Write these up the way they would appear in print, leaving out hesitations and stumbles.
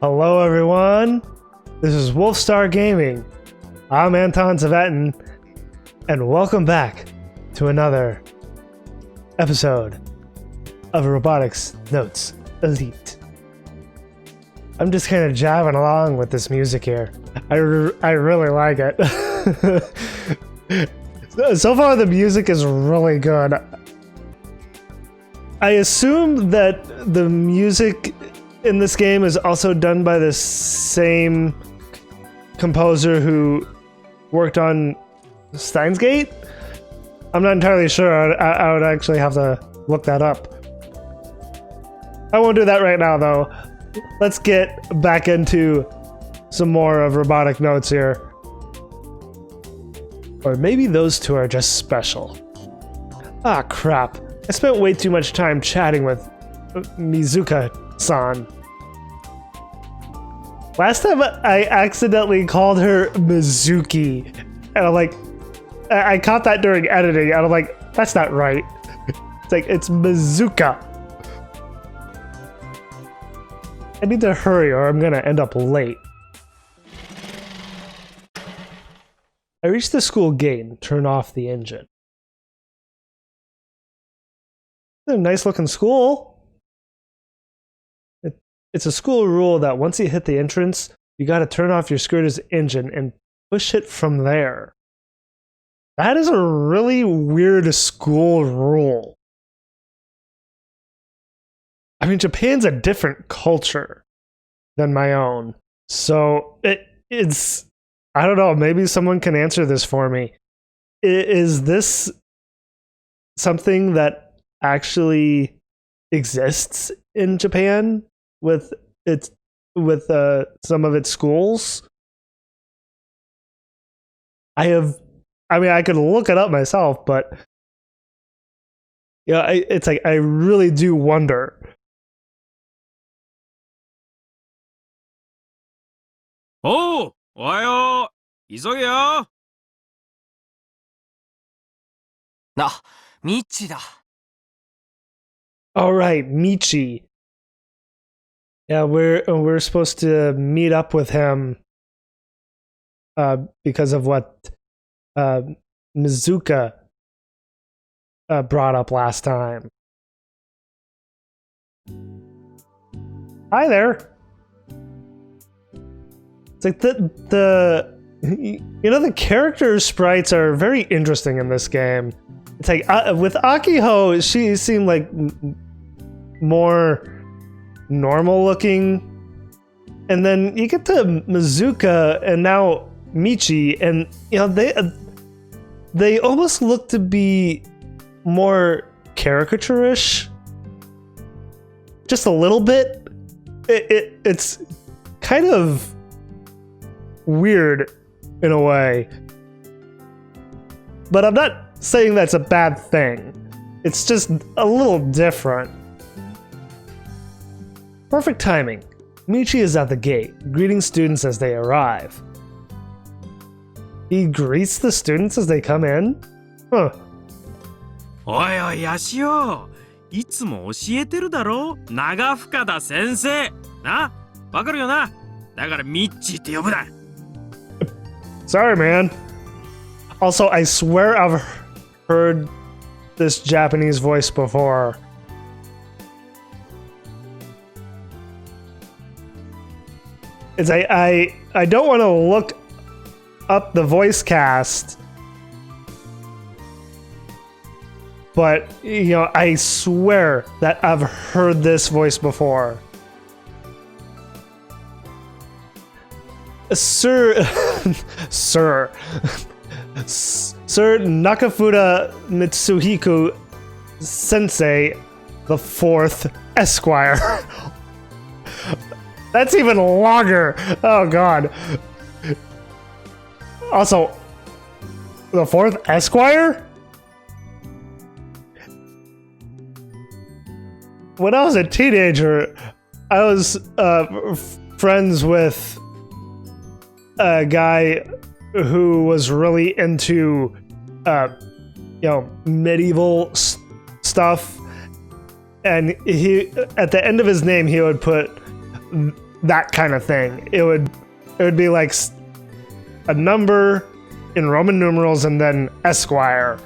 Hello everyone, this is Wolfstar Gaming. I'm Anton Zavetin, and welcome back to another episode of Robotics Notes Elite. I'm just kind of jabbing along with this music here. I really like it. So far the music is really good. I assume that the music in this game is also done by the same composer who worked on Steins Gate? I'm not entirely sure. I would actually have to look that up. I won't do that right now, though. Let's get back into some more of Robotic Notes here. Or maybe those two are just special. Ah, crap. I spent way too much time chatting with Mizuka-san. Last time I accidentally called her Mizuki, and I'm like, I caught that during editing, and I'm like, that's not right. It's like, it's Mizuka. I need to hurry or I'm gonna end up late. I reached the school gate and turned off the engine. It's a nice looking school. It's a school rule that once you hit the entrance, you gotta turn off your scooter's engine and push it from there. That is a really weird school rule. I mean, Japan's a different culture than my own. So it's, I don't know, maybe someone can answer this for me. Is this something that actually exists in Japan with some of its schools? I mean, I could look it up myself, but yeah, it's like I really do wonder. Oh, ohayo, isoge yo. Michi da. All right, Michi. Yeah, we're supposed to meet up with him because of what Mizuka brought up last time. Hi there. It's like the character sprites are very interesting in this game. It's like with Ahiko, she seemed like more normal looking, and then you get to Mizuka and now Michi, and you know they almost look to be more caricaturish, just a little bit. It's kind of weird in a way, but I'm not saying that's a bad thing. It's just a little different. Perfect timing. Michi is at the gate, greeting students as they arrive. He greets the students as they come in? Huh. おいおい、ヤシオ。いつも教えてるだろ、長深田先生。な、わかるよな。だからミッチーって呼ぶな。Sorry, man. Also, I swear I've heard this Japanese voice before. It's I don't want to look up the voice cast, but you know, I swear that I've heard this voice before. Sir Nakafuda Mitsuhiko Sensei the Fourth Esquire. That's even longer. Oh god. Also, the Fourth Esquire? When I was a teenager, I was friends with a guy who was really into medieval stuff, and he, at the end of his name, he would put that kind of thing. It would be like a number in Roman numerals and then Esquire.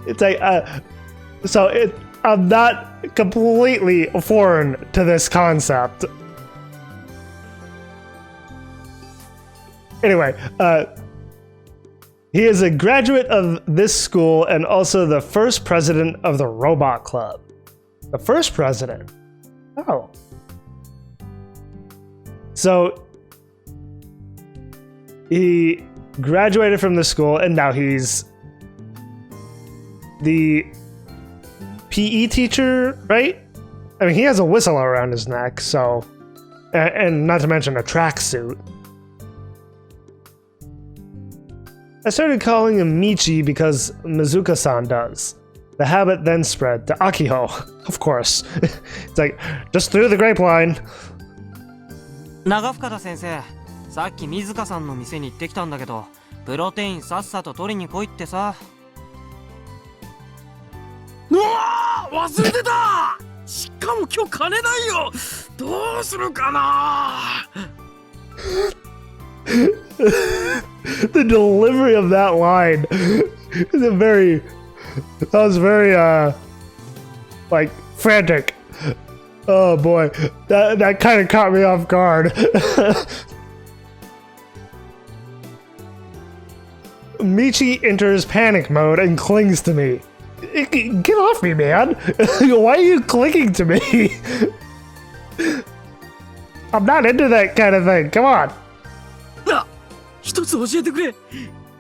It's like I'm not completely foreign to this concept. Anyway, he is a graduate of this school and also the first president of the Robot Club. The first president? Oh. So, he graduated from the school and now he's the PE teacher, right? I mean, he has a whistle around his neck, so... And not to mention a tracksuit. I started calling him Michi because Mizuka-san does. The habit then spread to Ahiko, of course. It's like, just through the grapevine. 長深田先生、さっき水香さんの店に行ってきたんだけど、プロテインさっさと取りに来いってさ。うわー、忘れてた。しかも今日金ないよ。どうするかな。The delivery of that line is was very like frantic. Oh boy, that kind of caught me off guard. Michi enters panic mode and clings to me. Get off me, man! Why are you clinging to me? I'm not into that kind of thing. Come on. 一つ教えてくれ。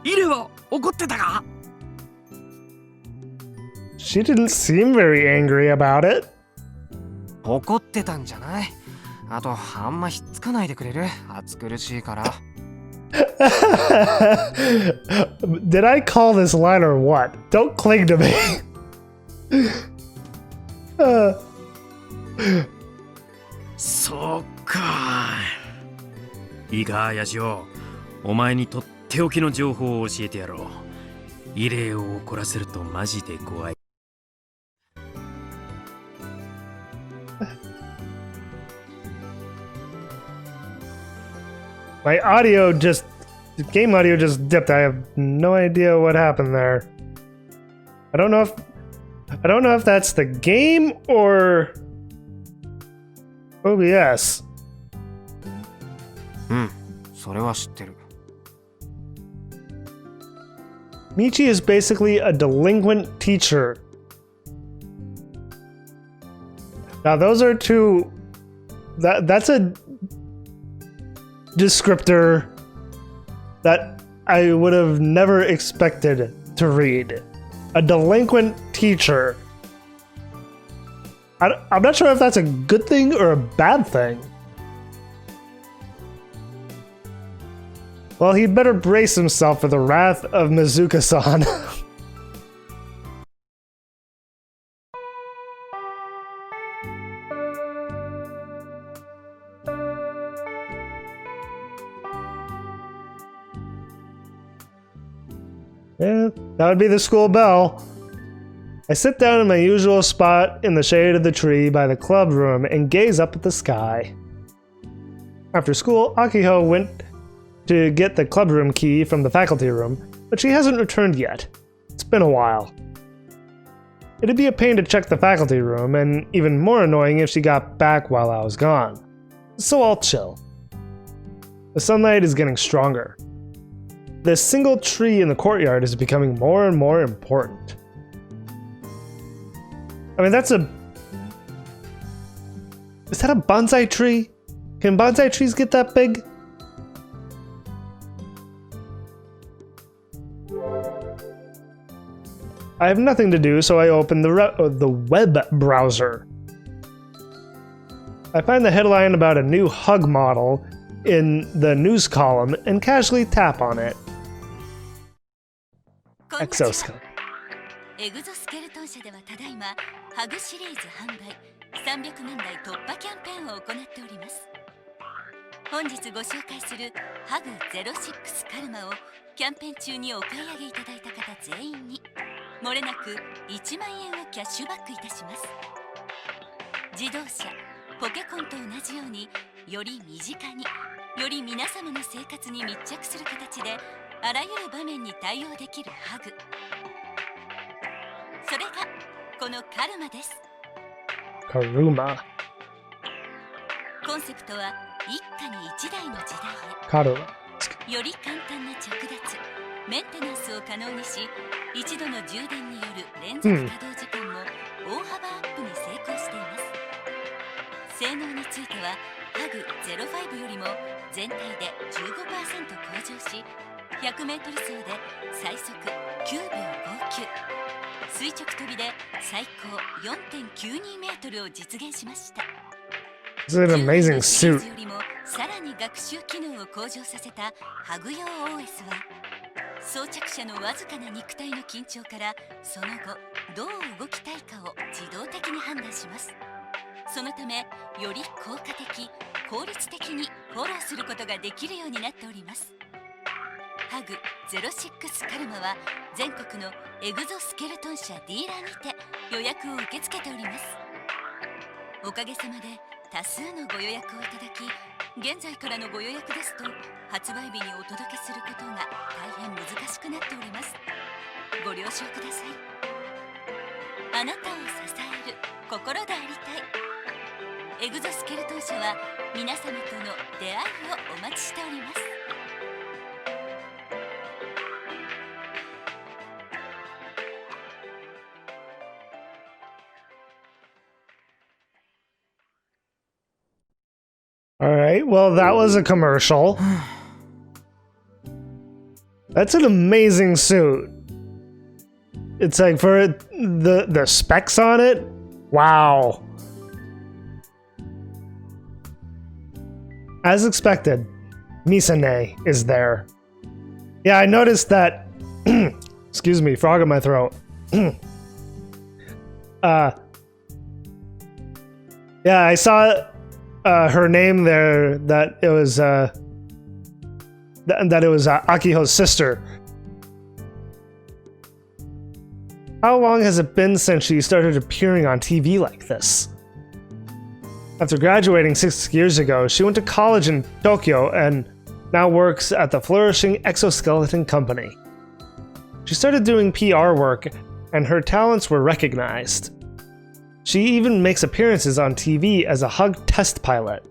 イレは怒ってたか？ She didn't seem very angry about it. 怒ってたんじゃない。あと、あんまひっつかないでくれる。暑苦しいから。Did I call this line or what? Don't cling to me. そうか。いいか、ヤシオ。お前にとっておきの情報を教えてやろう。イレを怒らせるとマジで怖い。My game audio just dipped. I have no idea what happened there. I don't know if that's the game or OBS. うん、それは知ってる。Michi is basically a delinquent teacher. Now those are two... That's a descriptor that I would have never expected to read. A delinquent teacher. I'm not sure if that's a good thing or a bad thing. Well, he'd better brace himself for the wrath of Mizuka-san. Yeah, that would be the school bell. I sit down in my usual spot in the shade of the tree by the club room and gaze up at the sky. After school, Ahiko went to get the clubroom key from the faculty room, but she hasn't returned yet. It's been a while. It'd be a pain to check the faculty room, and even more annoying if she got back while I was gone. So I'll chill. The sunlight is getting stronger. The single tree in the courtyard is becoming more and more important. I mean, is that a bonsai tree? Can bonsai trees get that big? I have nothing to do, so I open the web browser. I find the headline about a new hug model in the news column and casually tap on it. Exoskeleton. エグゾスケルトン社ではただいまハグシリーズ販売300万台突破キャンペーンを行っております。本日ご紹介するハグ06カルマをキャンペーン中にお買い上げいただいた方全員に漏れなく1万円をキャッシュバックいたします。自動車ポケコンと同じようにより身近により皆様の生活に密着する形であらゆる場面に対応できるハグ、それがこのカルマです。カルマ。コンセプトは一家に一台の時代カルマ。へより簡単な着脱メンテナンスを可能にし、一度の充電による連続稼働時間も大幅アップに成功しています。性能についてはハグ05よりも全体で 15% 向上し、100m 走で最速9秒59、垂直跳びで最高 4.92m を実現しました。It's an amazing suit. よりもさらに学習機能を向上させたハグ用 OS は、装着者のわずかな肉体の緊張からその後どう動きたいかを自動的に判断します。そのためより効果的効率的にフォローすることができるようになっております。ハグ06カルマは全国のエグゾスケルトン社ディーラーにて予約を受け付けております。おかげさまで多数のご予約をいただき、現在からのご予約ですと発売日にお届けすることが大変難しくなっております。ご了承ください。あなたを支える心でありたいエグゾスケルトン社は皆様との出会いをお待ちしております。All right, well, that was a commercial. That's an amazing suit. It's like for the specs on it. Wow. As expected, Misane is there. Yeah, I noticed that. Excuse me, frog in my throat. Yeah, I saw her name there. That it was Akiho's sister. How long has it been since she started appearing on TV like this? After graduating 6 years ago, she went to college in Tokyo and now works at the flourishing exoskeleton company. She started doing PR work, and her talents were recognized. She even makes appearances on TV as a hug test pilot.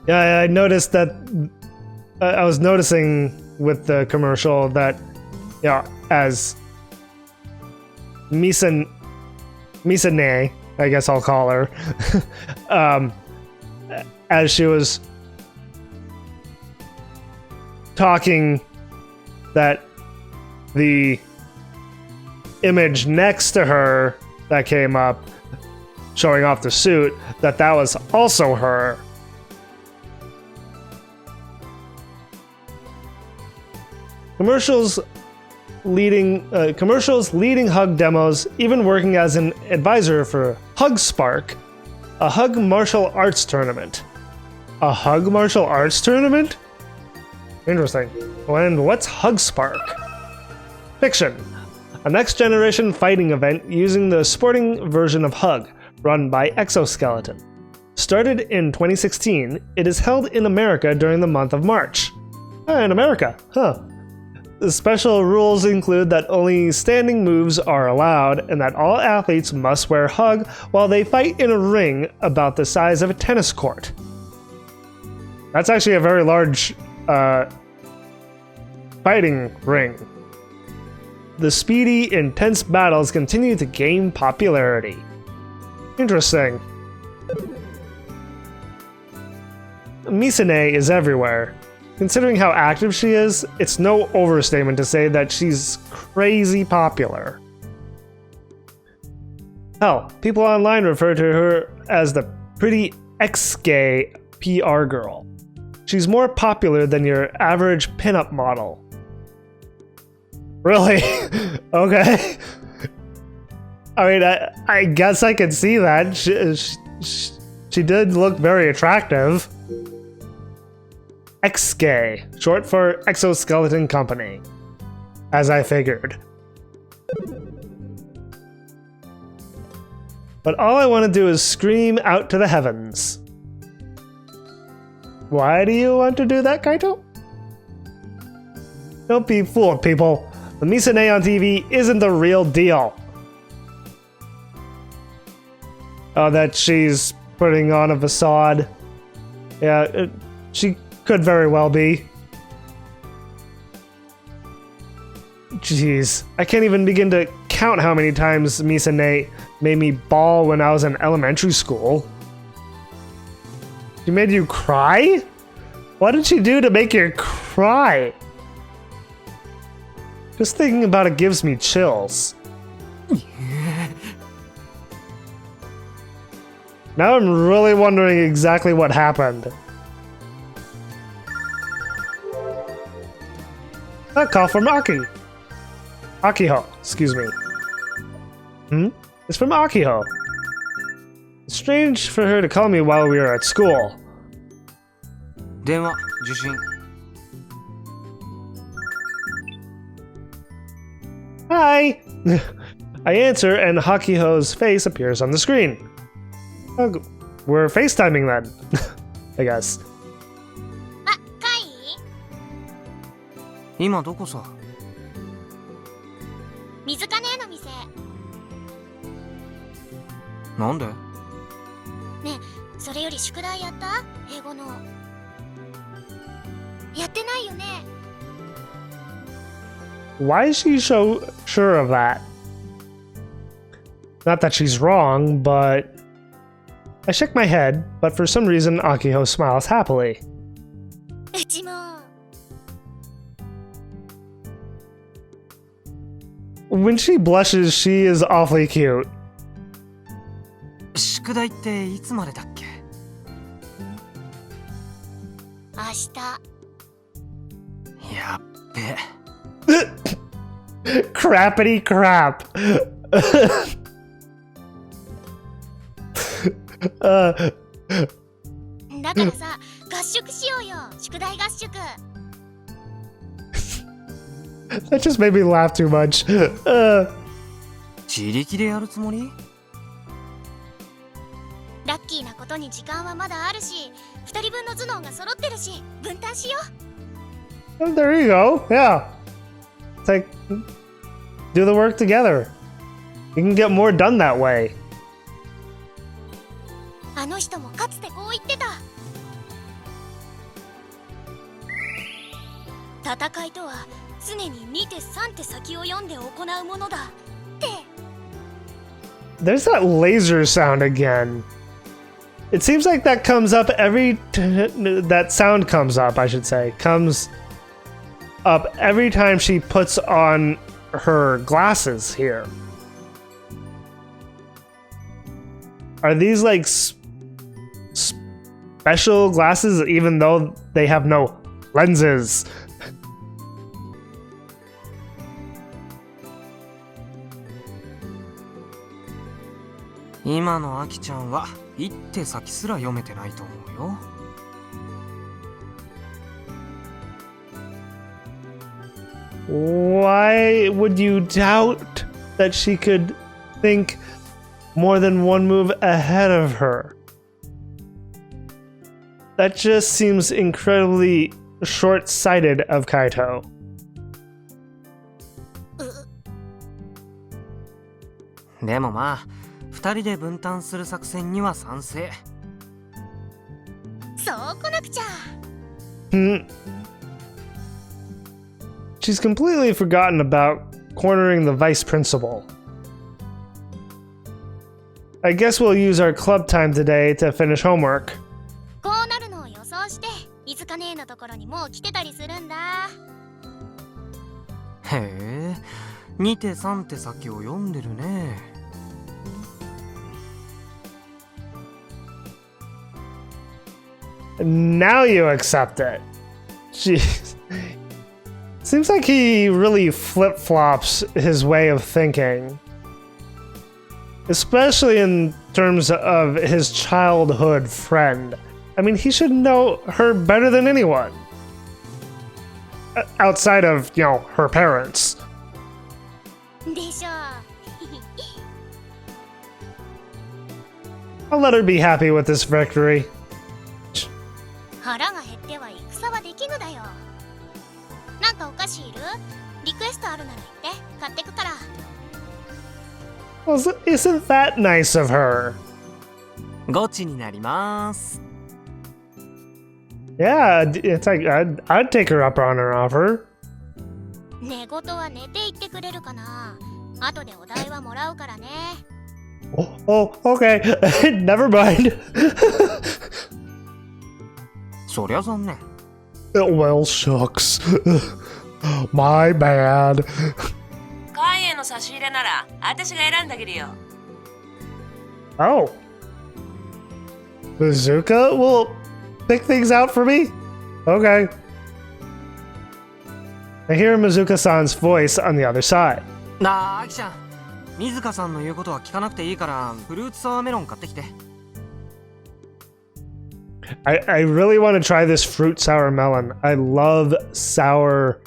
Yeah, I noticed that. I was noticing with the commercial that, as Misane, I guess I'll call her, as she was talking, that the image next to her that came up showing off the suit, that was also her. Commercials leading hug demos, even working as an advisor for Hug Spark, a hug martial arts tournament. A hug martial arts tournament? Interesting. And what's Hug Spark? Fiction. A next-generation fighting event using the sporting version of Hug, run by Exoskeleton. Started in 2016, it is held in America during the month of March. In America, huh. The special rules include that only standing moves are allowed and that all athletes must wear Hug while they fight in a ring about the size of a tennis court. That's actually a very large fighting ring. The speedy, intense battles continue to gain popularity. Interesting. Misane is everywhere. Considering how active she is, it's no overstatement to say that she's crazy popular. Hell, people online refer to her as the pretty ex-gay PR girl. She's more popular than your average pinup model. Really? Okay. I mean, I guess I could see that. She did look very attractive. Ex-gay, short for Exoskeleton Company, as I figured. but all I want to do is scream out to the heavens. Why do you want to do that, Kaito? Don't be fooled, people. The Misane on TV isn't the real deal. Oh, that she's putting on a facade. Yeah, she could very well be. Jeez, I can't even begin to count how many times Misane made me bawl when I was in elementary school. She made you cry? What did she do to make you cry? Just thinking about it gives me chills. Now I'm really wondering exactly what happened. A call from Akiho, excuse me. It's from Akiho. It's strange for her to call me while we were at school. 電話受信 Hi! I answer and Hakiho's face appears on the screen. We're FaceTiming then, I guess. あ、カイ今どこさ水かねえの店。なんでねえ、それより宿題やった？英語の。やってないよね。Why is she so sure of that? Not that she's wrong, but... I shake my head, but for some reason Akiho smiles happily. うちも。When she blushes, she is awfully cute. 宿題っていつまでだっけ明日。やっべ Crappity crap. だからさ、合宿しようよ。宿題合宿。That just made me laugh too much. 自力でやるつもりラッキーなことに時間はまだあるし、2人分の頭脳が揃ってるし、分担しよう。Oh, there you go. Yeah. It's like, do the work together. You can get more done that way. あの人もかつてこう言ってた。戦いとは常に2手3手先を読んで行うものだって。There's that laser sound again. It seems like that comes up that sound comes up, I should say. Comes up every time she puts on her glasses here. Are these like special glasses even though they have no lenses?今のアキちゃんは一手先すら読めてないと思うよ Why would you doubt that she could think more than one move ahead of her? That just seems incredibly short-sighted of Kaito. でもまあ二人で分担する作戦には賛成そうこなくちゃ。She's completely forgotten about cornering the vice principal. I guess we'll use our club time today to finish homework. こうなるのを予想して、水かねえのところにもう来てたりするんだ。へえ二手三手先を読んでるね Now you accept it. Jeez. Seems like he really flip-flops his way of thinking. Especially in terms of his childhood friend. I mean, he should know her better than anyone. Outside of, you know, her parents. でしょう。I'll let her be happy with this victory. 腹が減っては戦はできぬだよ。なんかお菓子いる？リクエストあるなら言って買ってくから。Well, isn't that nice of her? ゴチになります。 Yeah, it's like I'd take her up on her offer. 寝言は寝て言ってくれるかな。後でお題はもらうからね。Oh, okay. Never mind. そりゃ残念。 Well, shucks. My bad. 会への差し入れなら私が選んであげるよ。 Oh. Bazooka will pick things out for me? Okay. I hear Mizuka-san's voice on the other side. なあ、アキちゃん。水香さんの言うことは聞かなくていいから、フルーツサワーメロン買ってきて。I really want to try this fruit sour melon. I love sour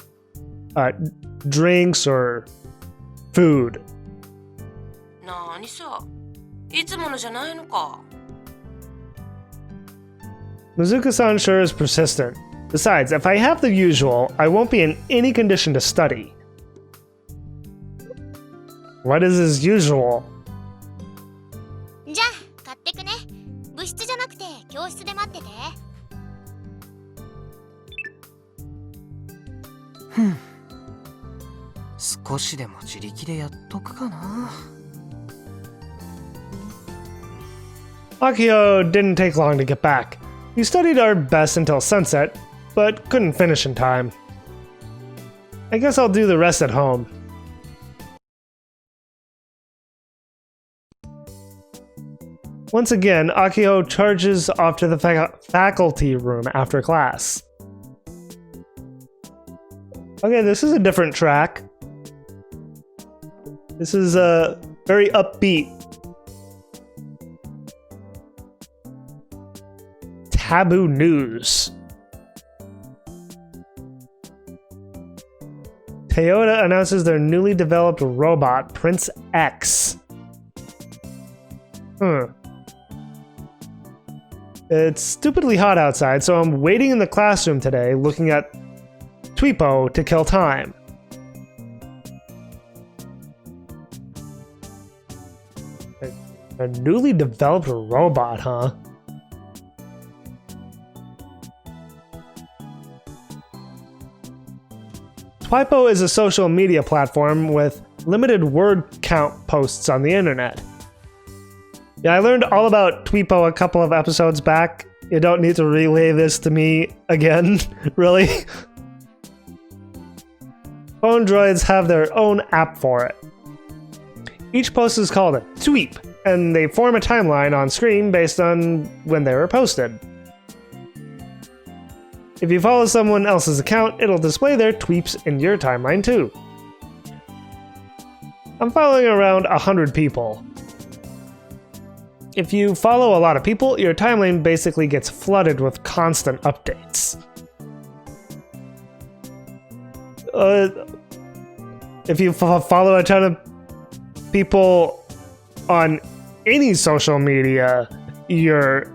drinks or food. なにさ、いつものじゃないのか。Mizuka-san sure is persistent. Besides, if I have the usual, I won't be in any condition to study. What is his usual? じゃあ買ってくね。部室じゃなくて教室で待ってて。少しでも自力でやっとくかな。Ahiko didn't take long to get back. We studied our best until sunset, but couldn't finish in time. I guess I'll do the rest at home. Once again, Ahiko charges off to the faculty room after class. Okay, this is a different track. This is very upbeat. Taboo news. Toyota announces their newly developed robot, Prince X. It's stupidly hot outside, so I'm waiting in the classroom today looking at Tweepo to kill time. A newly developed robot, huh? Tweepo is a social media platform with limited word count posts on the internet. Yeah, I learned all about Tweepo a couple of episodes back. You don't need to relay this to me again, really. Phone droids have their own app for it. Each post is called a tweep, and they form a timeline on screen based on when they were posted. If you follow someone else's account, it'll display their tweeps in your timeline too. I'm following around 100 people. If you follow a lot of people, your timeline basically gets flooded with constant updates. If you follow a ton of people on any social media, your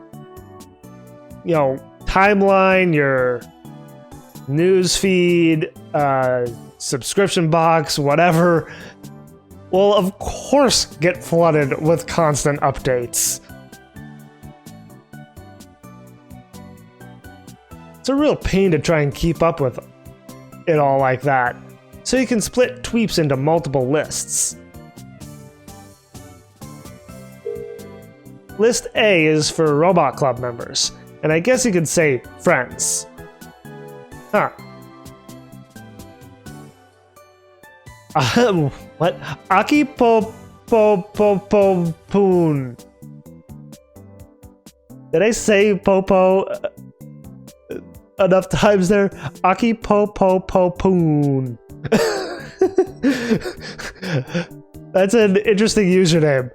timeline, your news feed, subscription box, whatever, will of course get flooded with constant updates. It's a real pain to try and keep up with it all like that, so you can split tweeps into multiple lists. List A is for Robot Club members, and I guess you could say friends. Huh. What? Aki-po-po-po-po-poon. Did I say popo enough times there? Aki-po-po-po-poon. That's an interesting username.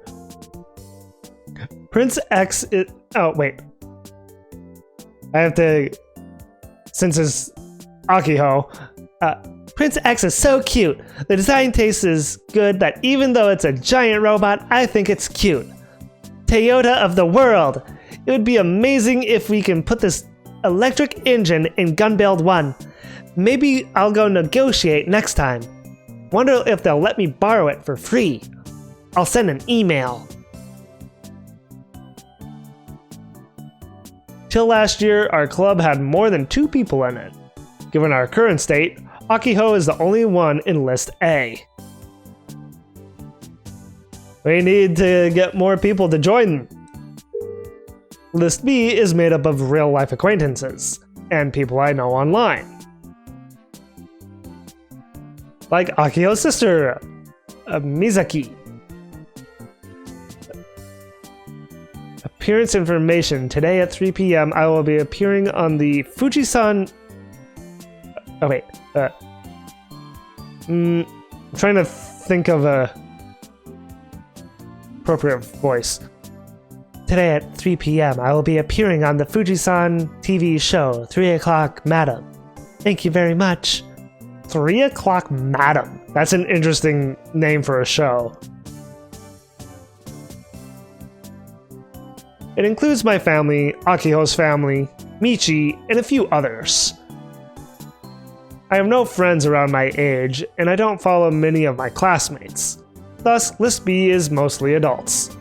Prince X is... Oh, wait. I have to... Since it's Ahiko... Prince X is so cute. The design taste is good that even though it's a giant robot, I think it's cute. Toyota of the world. It would be amazing if we can put this electric engine in Gunbuild 1. Maybe I'll go negotiate next time. Wonder if they'll let me borrow it for free. I'll send an email. Till last year, our club had more than 2 people in it. Given our current state, Ahiko is the only one in List A. We need to get more people to join. List B is made up of real-life acquaintances and people I know online. Like Akio's sister, Mizaki. Appearance information. Today at 3 p.m. I will be appearing on the Fujisan... Oh wait. I'm trying to think of a appropriate voice. Today at 3 p.m. I will be appearing on the Fujisan TV show, 3 o'clock Madam. Thank you very much. 3 o'clock Madam. That's an interesting name for a show. It includes my family, Akiho's family, Michi, and a few others. I have no friends around my age, and I don't follow many of my classmates. Thus, List B is mostly adults.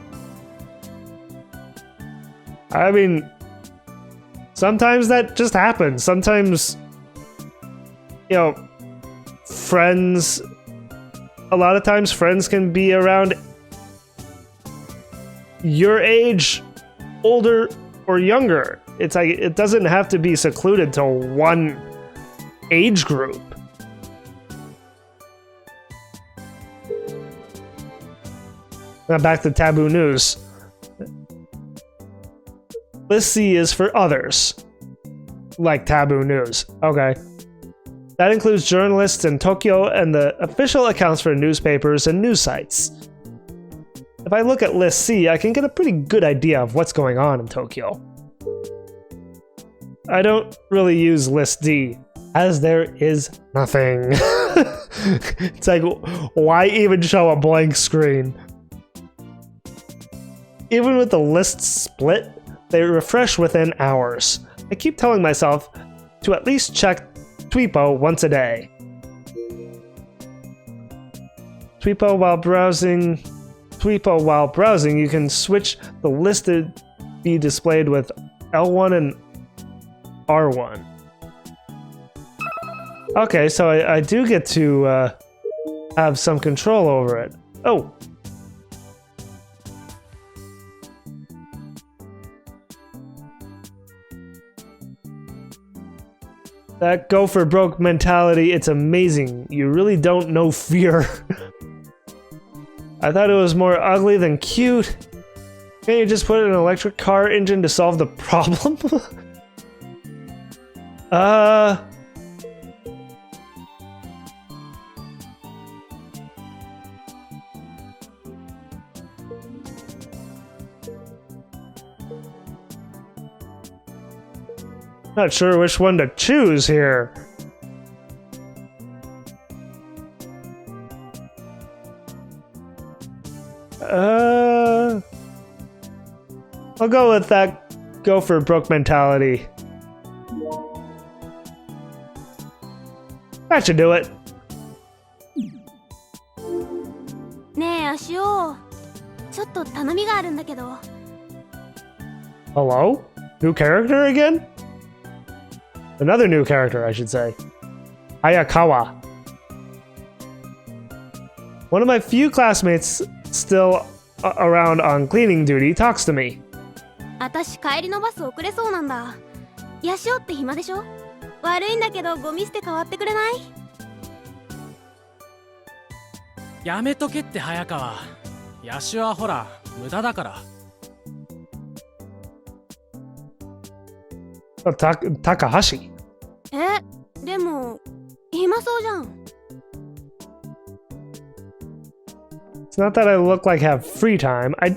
I mean, sometimes that just happens. Sometimes, you know, friends, a lot of times friends can be around your age, older or younger. It's like, it doesn't have to be secluded to one age group. Now back to taboo news. List C is for others, like taboo news. Okay. That includes journalists in Tokyo and the official accounts for newspapers and news sites. If I look at List C, I can get a pretty good idea of what's going on in Tokyo. I don't really use List D, as there is nothing. It's like, why even show a blank screen? Even with the list split, they refresh within hours. I keep telling myself to at least check Tweepo once a day. Tweepo while browsing, you can switch the list to be displayed with L1 and R1. Okay, so I do get to have some control over it. Oh! That go for broke mentality, it's amazing. You really don't know fear. I thought it was more ugly than cute. Can't you just put an electric car engine to solve the problem? Not sure which one to choose here. I'll go with that go for broke mentality. That should do it. ねえ、足尾。ちょっと頼みがあるんだけど。Hello? New character again? Another new character, I should say. Ayakawa. One of my few classmates still around on cleaning duty talks to me. 私帰りのバス遅れそうなんだ。ヤシオって暇でしょ？悪いんだけどゴミ捨て代わってくれない？やめとけって早川。ヤシオはほら無駄だから。Takahashi. でも暇そうじゃん。It's not that I look like I have free time. I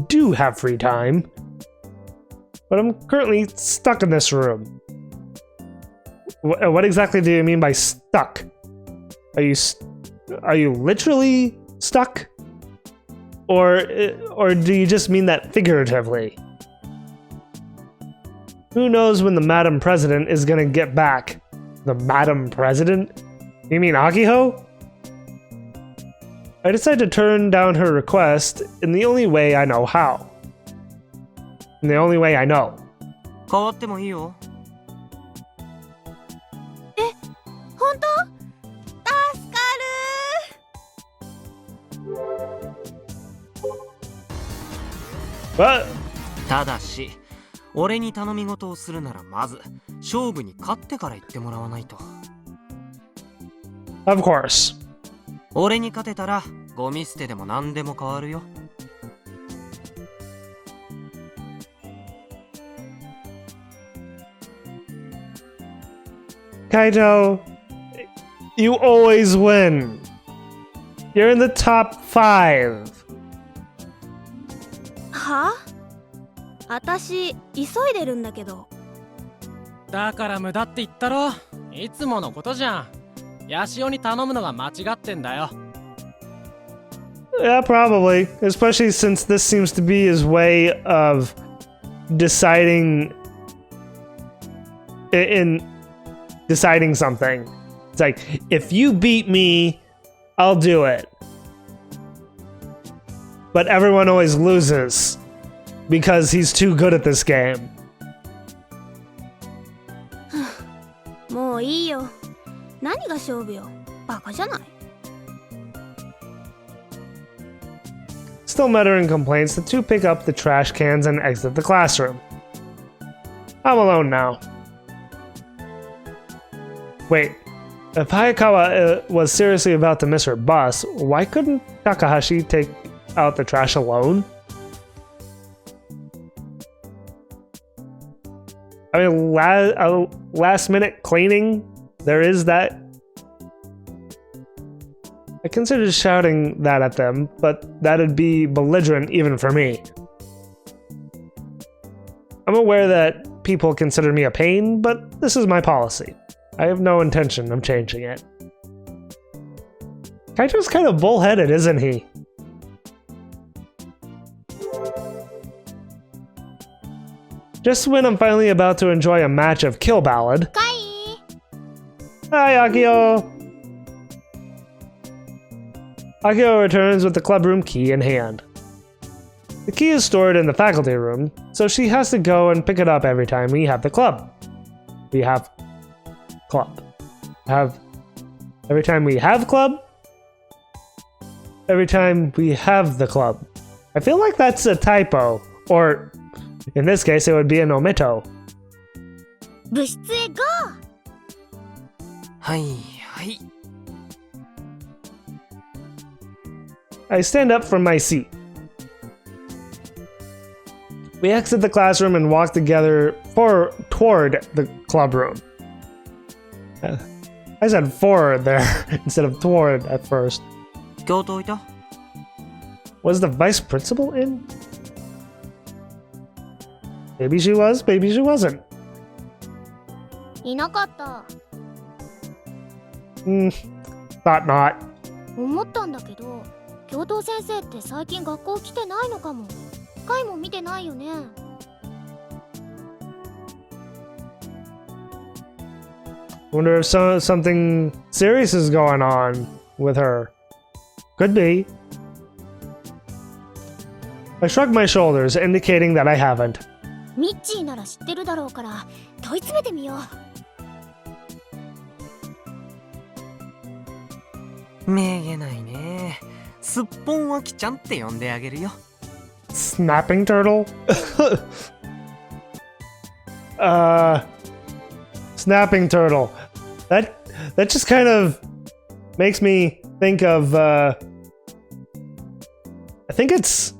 do have free time. But I'm currently stuck in this room. What exactly do you mean by stuck? Are you literally stuck? Or do you just mean that figuratively? Who knows when the Madam President is gonna get back? The Madam President? You mean Ahiko? I decided to turn down her request in the only way I know how. In the only way I know. 変わってもいいよ。本当？助かる。 But ただし、俺に頼み事をするならまず勝負に勝ってから言ってもらわないと。 of course. 俺に勝てたらゴミ捨てでも何でも変わるよ。Kaito, you always win. You're in the top 5. は？私急いでるんだけど。だから無駄って言ったろ。いつものことじゃん。ヤシオに頼むのが間違ってんだよ。 Yeah, probably. Especially since this seems to be his way of deciding deciding something. It's like, if you beat me, I'll do it. But everyone always loses because he's too good at this game. もういいよ。何が勝負よ。バカじゃない。 Still muttering complaints, the two pick up the trash cans and exit the classroom. I'm alone now. Wait, if Hayakawa was seriously about to miss her bus, why couldn't Takahashi take out the trash alone? I mean, last minute cleaning, there is that. I considered shouting that at them, but that'd be belligerent even for me. I'm aware that people consider me a pain, but this is my policy. I have no intention of changing it. Kaito's kind of bullheaded, isn't he? Just when I'm finally about to enjoy a match of Kill Ballad. Kai! Hi, Akio! Akio returns with the clubroom key in hand. The key is stored in the faculty room, so she has to go and pick it up every time we have the club. We have club. Every time we have club? Every time we have the club. I feel like that's a typo, or in this case it would be an omito. 部室へ GO! はいはい。 I stand up from my seat. We exit the classroom and walk together toward the club room. I said forward there instead of toward at first. 教頭いた？ Was the vice principal in? Maybe she was, maybe she wasn't. いなかった。Thought not. 思ったんだけど、教頭先生って最近学校来てないのかも。回も見てないよね。Wonder if something serious is going on with her. Could be. I shrug my shoulders, indicating that I haven't. ミッチーなら知ってるだろうから問い詰めてみよう。めげないね。すっぽんわきちゃんって呼んであげるよ。Snapping turtle? Snapping turtle. That just kind of makes me think of I think it's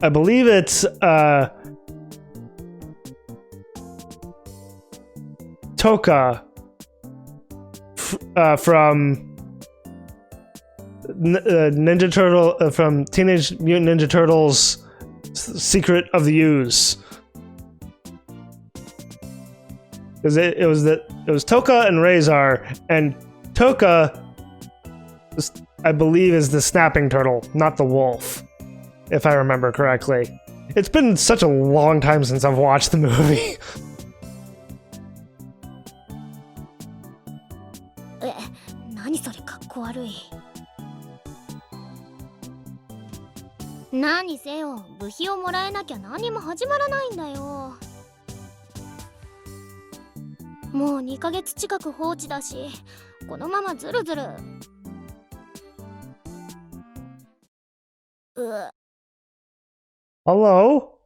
I believe it's Toka from Ninja Turtle from Teenage Mutant Ninja Turtles Secret of the Ooze. Because it was Toka and Razor, and Toka was I believe, is the snapping turtle, not the wolf, if I remember correctly. It's been such a long time since I've watched the movie. 何それかっこ悪い。何せよ、部費をもらえなきゃ何も始まらないんだよ。もう2ヶ月近く放置だし、このままずるずる。Hello?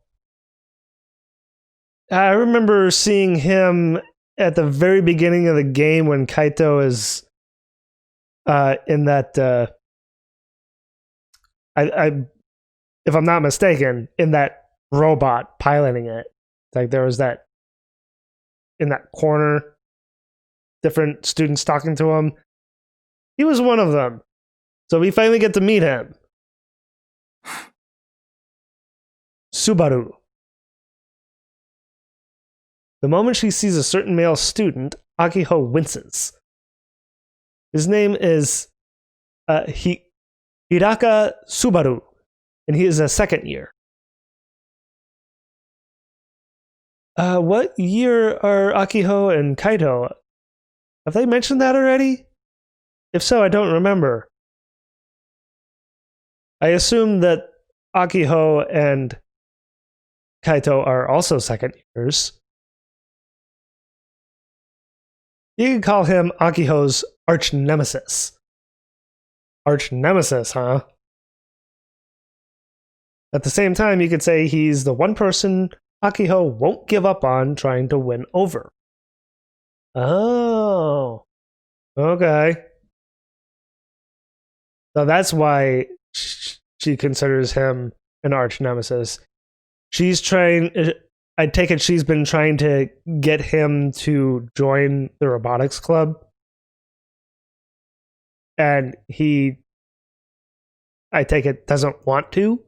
I remember seeing him at the very beginning of the game when Kaito is in that if I'm not mistaken, in that robot piloting it. Like there was that in that corner, different students talking to him. He was one of them. So we finally get to meet him. Subaru. The moment she sees a certain male student, Ahiko winces. His name is Hiraka Subaru, and he is a second year. What year are Ahiko and Kaito? Have they mentioned that already? If so, I don't remember. I assume that Ahiko and Kaito are also second years. You can call him Akiho's arch nemesis. Arch nemesis, huh? At the same time, you could say he's the one person Ahiko won't give up on trying to win over. Oh. Okay. So that's why she considers him an arch nemesis. She's trying... I take it she's been trying to get him to join the robotics club. And he, I take it, doesn't want to.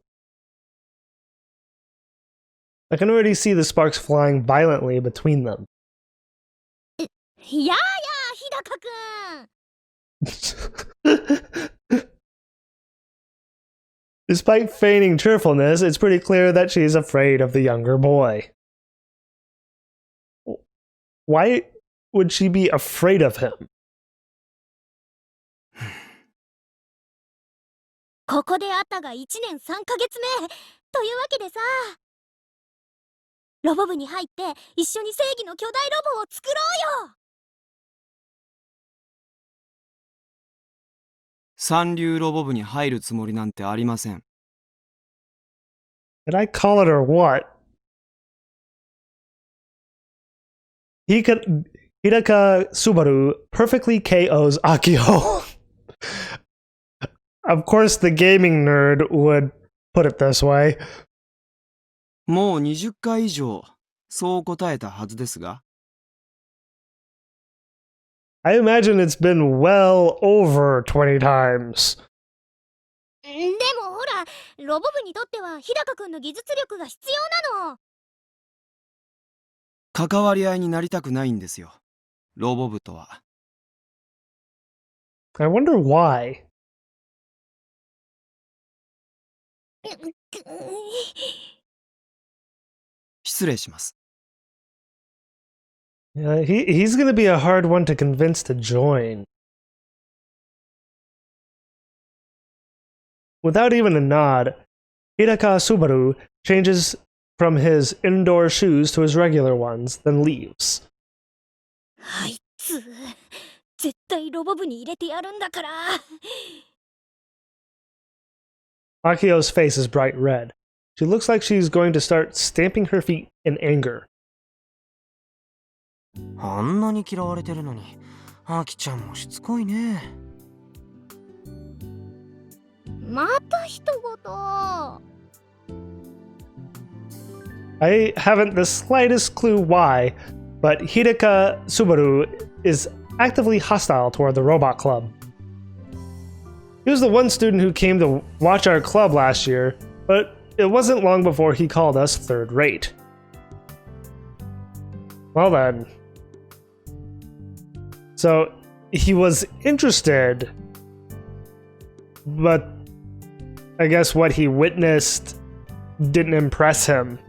I can already see the sparks flying violently between them. Yeah, Hidaka-kun! Despite feigning cheerfulness, it's pretty clear that she's afraid of the younger boy. Why would she be afraid of him? ここで会ったが1年3ヶ月目というわけでさ、ロボ部に入って一緒に正義の巨大ロボを作ろうよ。三流ロボ部に入るつもりなんてありません。Did I call it or what? Hidaka Subaru perfectly KOs Ahiko. Of course, the gaming nerd would put it this way. もう20回以上、そう答えたはずですが。I imagine it's been well over 20 times. でもほら、ロボ部にとっては日高くんの技術力が必要なの。関わり合いになりたくないんですよ、ロボ部とは。I wonder why. 失礼します。He's going to be a hard one to convince to join. Without even a nod, Hidaka Subaru changes from his indoor shoes to his regular ones, then leaves. あいつ、絶対ロボ部に入れてやるんだから。Akio's face is bright red. She looks like she's going to start stamping her feet in anger. あんなに嫌われてるのに、アキちゃんもしつこいね。また人事。I haven't the slightest clue why, but Hidaka Subaru is actively hostile toward the robot club. He was the one student who came to watch our club last year, but it wasn't long before he called us third rate. Well then. So he was interested but I guess what he witnessed didn't impress him.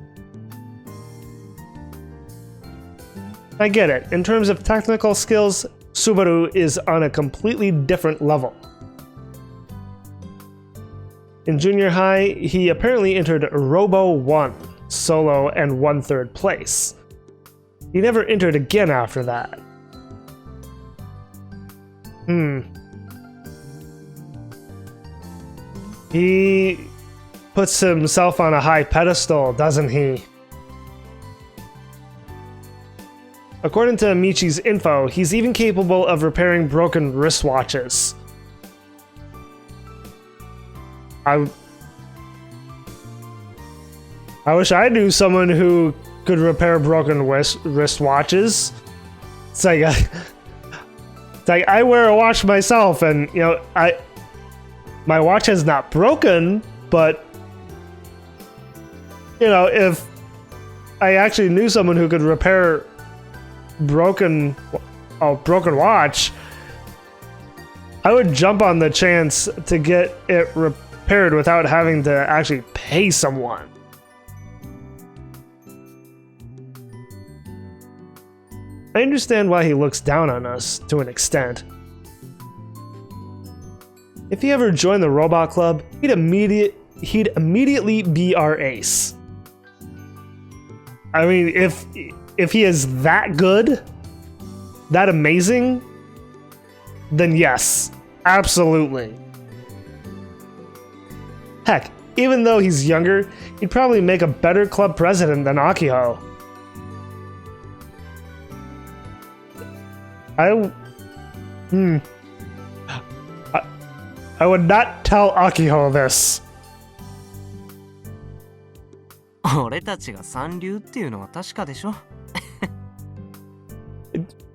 I get it. In terms of technical skills, Subaru is on a completely different level. In junior high, he apparently entered Robo 1, solo, and won 3rd place. He never entered again after that. He puts himself on a high pedestal, doesn't he? According to Michi's info, he's even capable of repairing broken wristwatches. I wish I knew someone who could repair broken wristwatches. It's like I wear a watch myself, and you know, my watch is not broken, but you know, if I actually knew someone who could repair broken watch, I would jump on the chance to get it repaired without having to actually pay someone. I understand why he looks down on us to an extent. If he ever joined the robot club, he'd immediately be our ace. I mean, if he is that good, that amazing, then yes, absolutely. Heck, even though he's younger, he'd probably make a better club president than Ahiko. I would not tell Ahiko this. 俺たちが三流っていうのは確かでしょ。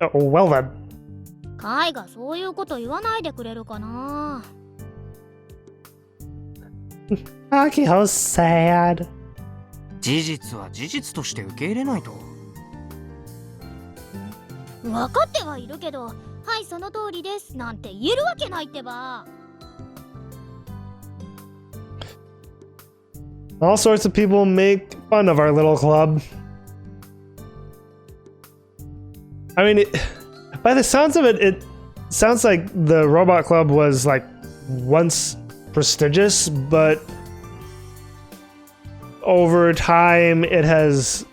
Oh, well then. カイがそういうこと言わないでくれるかな。Ahiko's sad. 事実は事実として受け入れないと。分かってはいるけど、はい、その通りですなんて言えるわけないってば。All sorts of people make fun of our little club. I mean, by the sounds of it, it sounds like the robot club was like once prestigious, but over time it has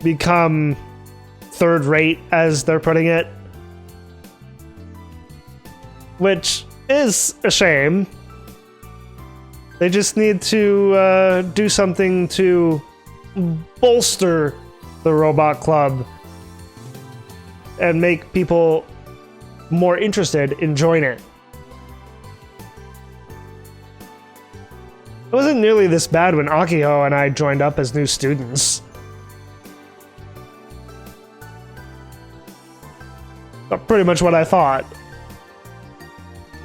become third rate, as they're putting it, which is a shame. They just need to do something to bolster the robot club and make people more interested in joining it. It wasn't nearly this bad when Ahiko and I joined up as new students. Pretty much what I thought.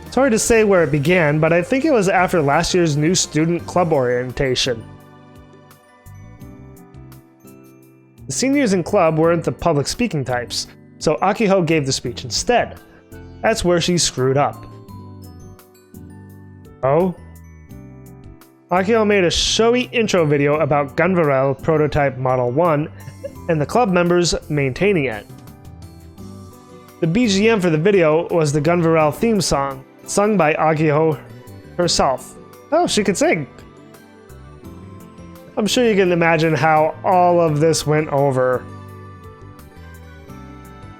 It's hard to say where it began, but I think it was after last year's new student club orientation. The seniors in club weren't the public speaking types, so Ahiko gave the speech instead. That's where she screwed up. Oh? Ahiko made a showy intro video about Gunvarrel Prototype Model 1 and the club members maintaining it. The BGM for the video was the Gunvarrel theme song, sung by Ahiko herself. Oh, she could sing! I'm sure you can imagine how all of this went over.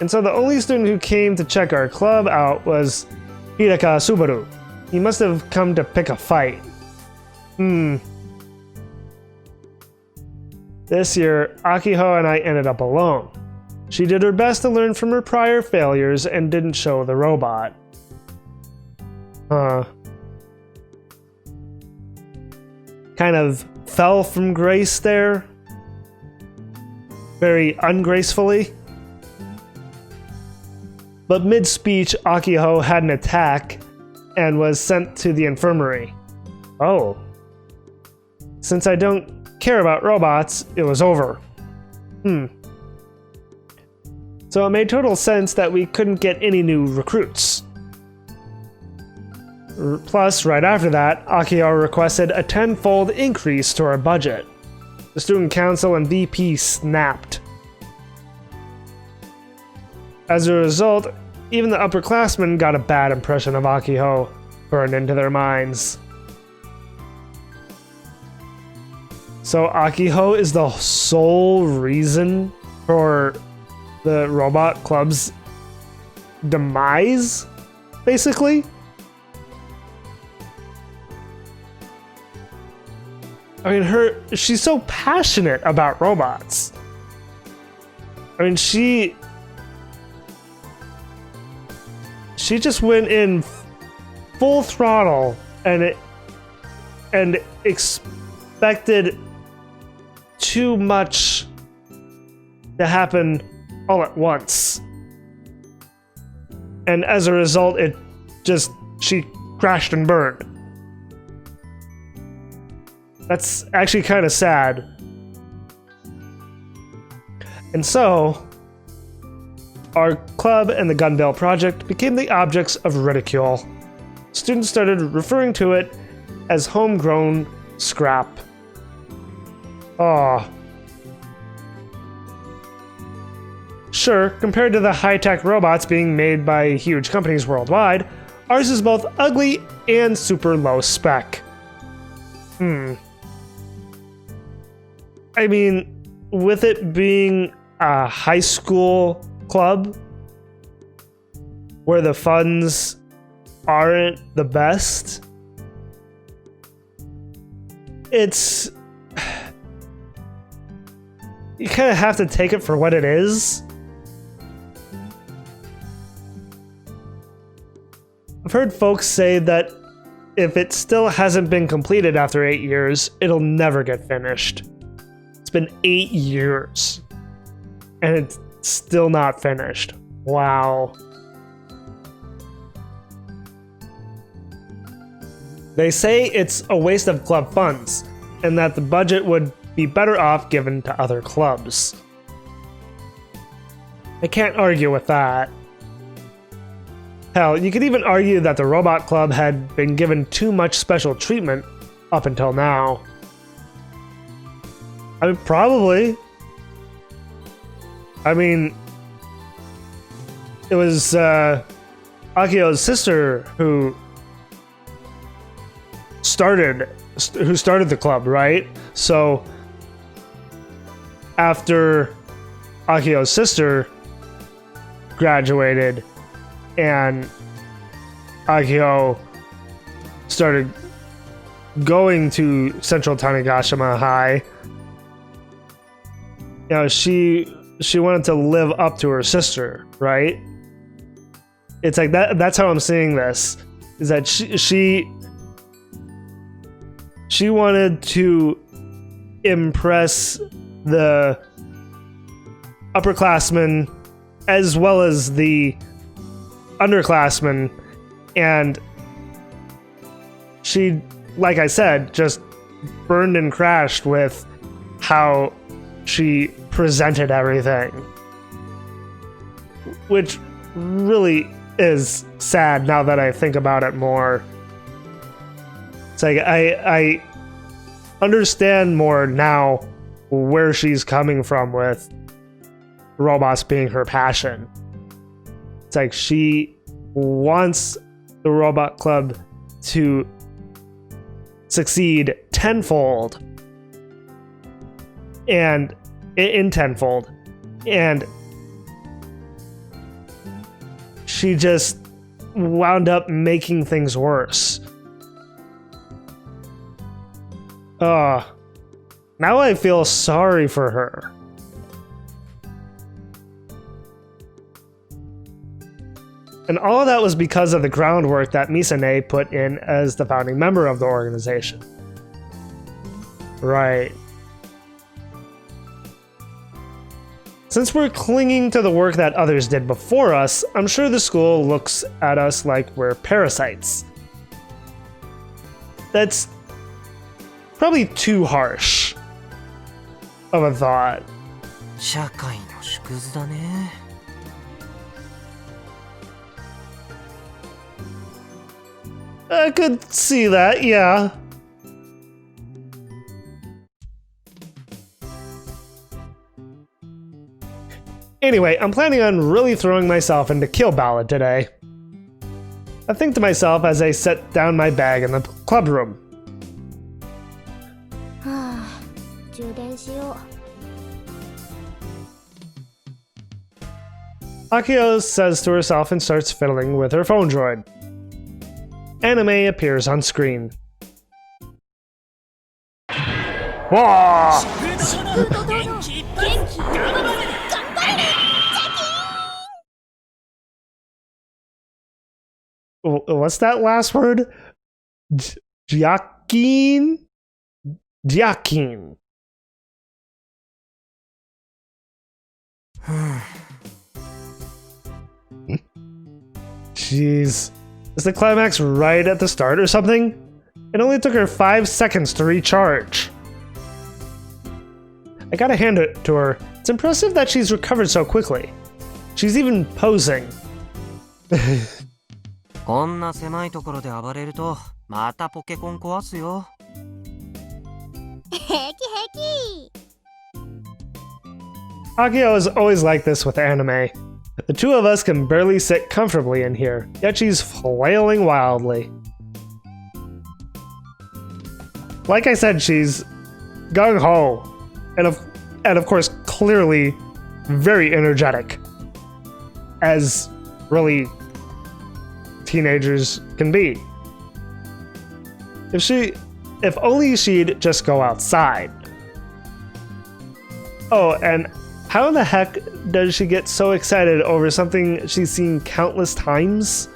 And so the only student who came to check our club out was Hidaka Subaru. He must have come to pick a fight. This year, Ahiko and I ended up alone. She did her best to learn from her prior failures and didn't show the robot. Kind of fell from grace there. Very ungracefully. But mid-speech, Ahiko had an attack and was sent to the infirmary. Oh. Since I don't care about robots, it was over. So it made total sense that we couldn't get any new recruits. Plus, right after that, Ahiko requested a tenfold increase to our budget. The student council and VP snapped. As a result, even the upperclassmen got a bad impression of Ahiko burned into their minds. So Ahiko is the sole reason for the robot club's demise, basically? I mean, she's so passionate about robots. I mean, she just went in full throttle and expected too much to happen all at once. And as a result, she crashed and burned. That's actually kind of sad. And so, our club and the Gunvarrel project became the objects of ridicule. Students started referring to it as homegrown scrap. Aw. Sure, compared to the high-tech robots being made by huge companies worldwide, ours is both ugly and super low spec. I mean, with it being a high school club where the funds aren't the best, it's... you kind of have to take it for what it is. I've heard folks say that if it still hasn't been completed after 8 years, it'll never get finished. It's been 8 years, and it's still not finished. Wow. They say it's a waste of club funds, and that the budget would be better off given to other clubs. I can't argue with that. Hell, you could even argue that the Robot Club had been given too much special treatment up until now. I mean, probably. I mean, it was Ahiko's sister who started the club, right? So after Ahiko's sister graduated and Ahiko started going to Central Tanegashima High, you know, she wanted to live up to her sister, right? It's like that's how I'm seeing this, is that she wanted to impress the upperclassmen as well as the underclassmen, and she, like I said, just burned and crashed with how she presented everything, which really is sad now that I think about it more. It's like I understand more now where she's coming from with robots being her passion. It's like she wants the Robot Club to succeed tenfold and in tenfold, and she just wound up making things worse. Now I feel sorry for her. And all of that was because of the groundwork that Misane put in as the founding member of the organization. Right. Since we're clinging to the work that others did before us, I'm sure the school looks at us like we're parasites. That's probably too harsh of a thought. 社会の縮図だね。I could see that, yeah. Anyway, I'm planning on really throwing myself into Kill Ballad today. I think to myself as I set down my bag in the club room. はあ、充電しよう。 Ahiko says to herself and starts fiddling with her phone droid. Anime appears on screen. Whoa! What's that last word? Jiakin? Jiakin. Jeez. Is the climax right at the start or something? It only took her 5 seconds to recharge. I gotta hand it to her. It's impressive that she's recovered so quickly. She's even posing. こんな狭いところで暴れるとまたポケコン壊すよ。平気平気。 Ahiko is always like this with anime. The two of us can barely sit comfortably in here, yet she's flailing wildly. Like I said, she's gung-ho, and of course clearly very energetic, as really teenagers can be. If only she'd just go outside. Oh, and how the heck does she get so excited over something she's seen countless times?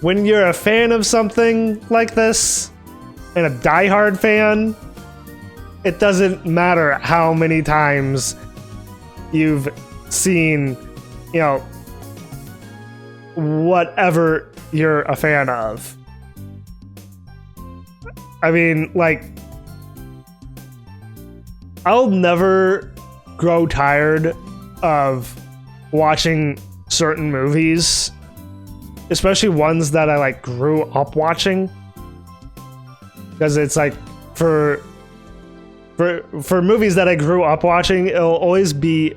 When you're a fan of something like this, and a diehard fan, it doesn't matter how many times you've seen, you know, whatever you're a fan of. I mean, like, I'll never grow tired of watching certain movies, especially ones that I like grew up watching, because it's like for movies that I grew up watching, it'll always be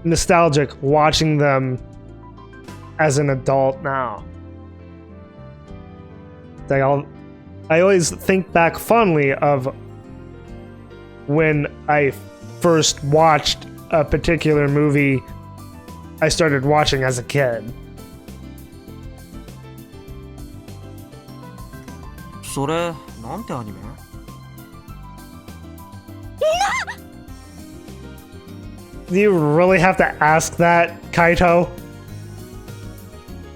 nostalgic watching them as an adult now. Like I always think back fondly of when I first watched a particular movie I started watching as a kid. それなんてアニメ？ Do you really have to ask that, Kaito?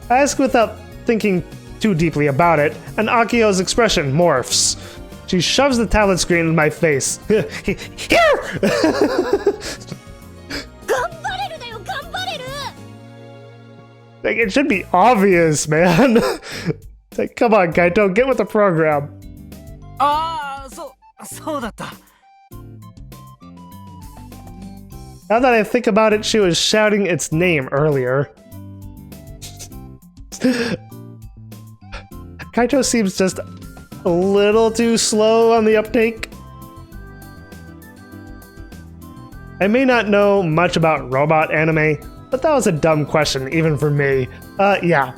Ask without thinking too deeply about it, and Akio's expression morphs. She shoves the tablet screen in my face. Here! 頑張れるだよ、頑張れる。 Like, it should be obvious, man. It's like, come on, Kaito, get with the program. ああ、そうだった。 Now that I think about it, she was shouting its name earlier. Kaito seems just a little too slow on the uptake. I may not know much about robot anime, but that was a dumb question even for me. Yeah.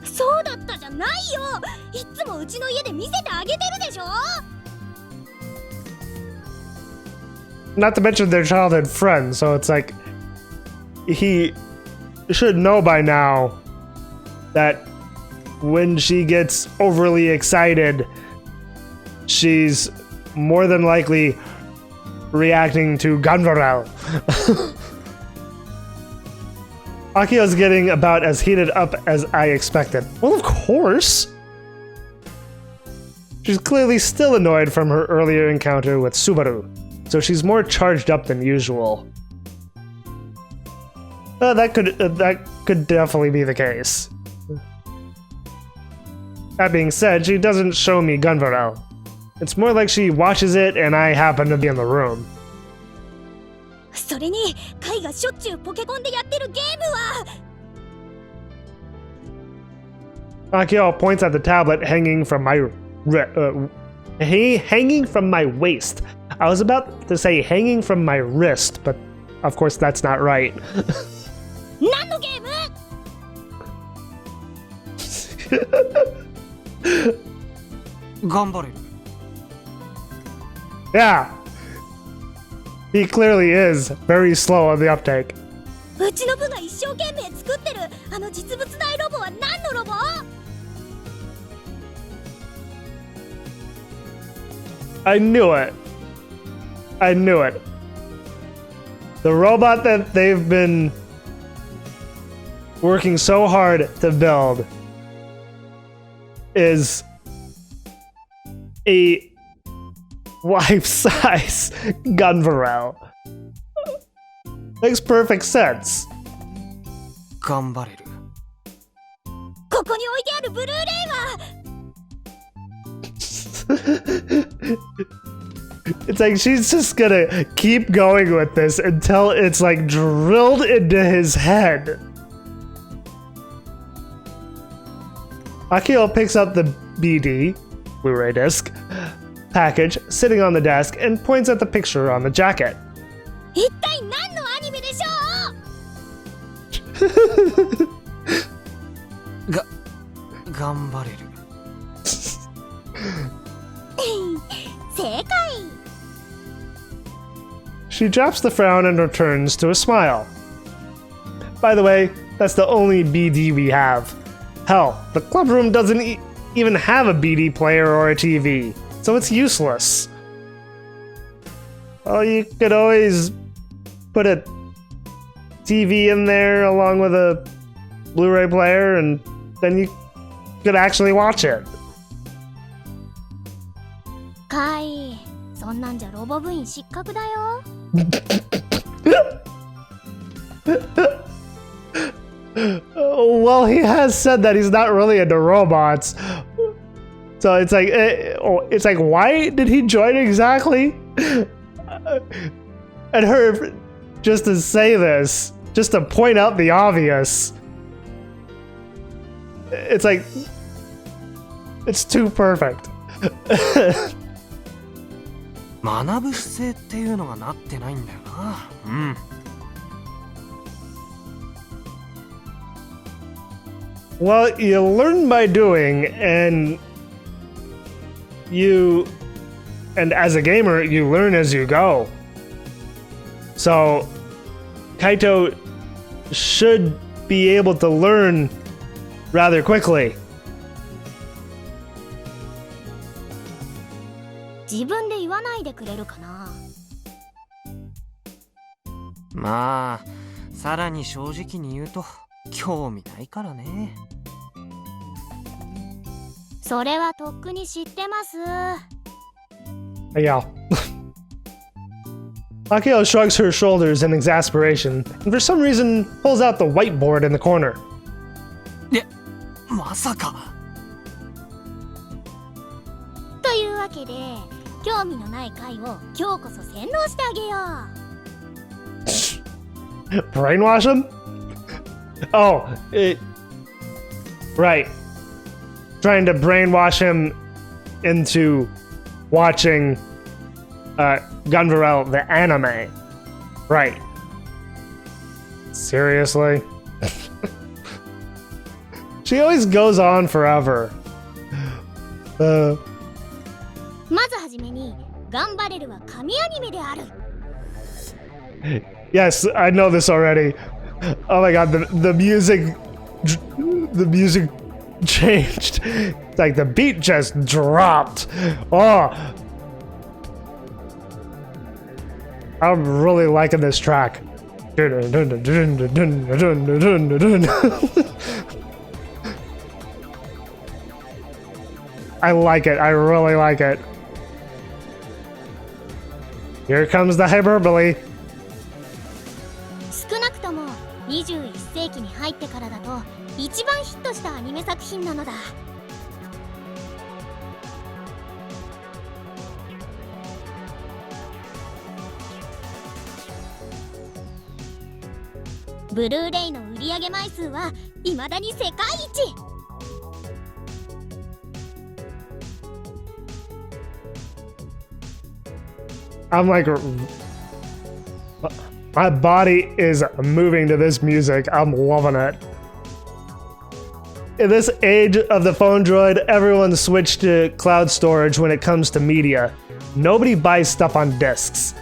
そうだったじゃないよ。いつもうちの家で見せてあげてるでしょ。 Not to mention their childhood friends, so it's like he should know by now that when she gets overly excited, she's more than likely reacting to Gunvarrel. Akio's getting about as heated up as I expected. Well, of course! She's clearly still annoyed from her earlier encounter with Subaru, so she's more charged up than usual. That could definitely be the case. That being said, she doesn't show me Gunvarrel. It's more like she watches it and I happen to be in the room. それにカイがしょっちゅうポケコンでやってるゲームは Akio points at the tablet hanging from my hanging from my waist. I was about to say hanging from my wrist, but of course that's not right. 何のゲーム？頑張れる。 Yeah. He clearly is very slow on the uptake. うちの部が一生懸命作ってるあの実物大ロボは何のロボ？ I knew it. I knew it. The robot that they've been working so hard to build is a life-size Gunvarrel. Makes perfect sense. 頑張れる。ここに置いてあるブルーレイは It's like she's just gonna keep going with this until it's like drilled into his head. Akio picks up the BD, Blu-ray disc, package sitting on the desk and points at the picture on the jacket. 一体何のアニメでしょう？頑張れる。正解。 She drops the frown and returns to a smile. By the way, that's the only BD we have. Hell, the club room doesn't even have a BD player or a TV, so it's useless. Well, you could always put a TV in there along with a Blu-ray player, and then you could actually watch it. カイ、そんなんじゃロボ部員失格だよ。Well, he has said that he's not really into robots. So it's like, why did he join exactly? And her, just to say this, just to point out the obvious. It's like, it's too perfect. 学ぶ姿勢っていうのがなってないんだよな。うん。Well, you learn by doing, and as a gamer, you learn as you go. So, Kaito should be able to learn rather quickly. 自分で言わないでくれるかな。まあ、さらに正直に言うと興味ないからね。それはとっくに知ってます。Yeah. Akio shrugs her shoulders in exasperation, and for some reason pulls out the whiteboard in the corner. まさか。というわけで、興味のない回を今日こそ洗脳してあげよう。Brainwash him? Oh, right. Trying to brainwash him into watching Gunvarrel, the anime. Right. Seriously? She always goes on forever. まずはじめに、ガンバレルは神アニメである。Yes, I know this already. Oh my god, the music changed. It's like the beat just dropped. Oh, I'm really liking this track. I like it. I really like it. Here comes the hyperbole. 少なくとも21世紀に入ってからだと一番ヒットしたアニメ作品なのだ。ブルーレイの売上枚数は未だに世界一。I'm like, my body is moving to this music. I'm loving it. In this age of the phone droid, everyone switched to cloud storage when it comes to media. Nobody buys stuff on discs.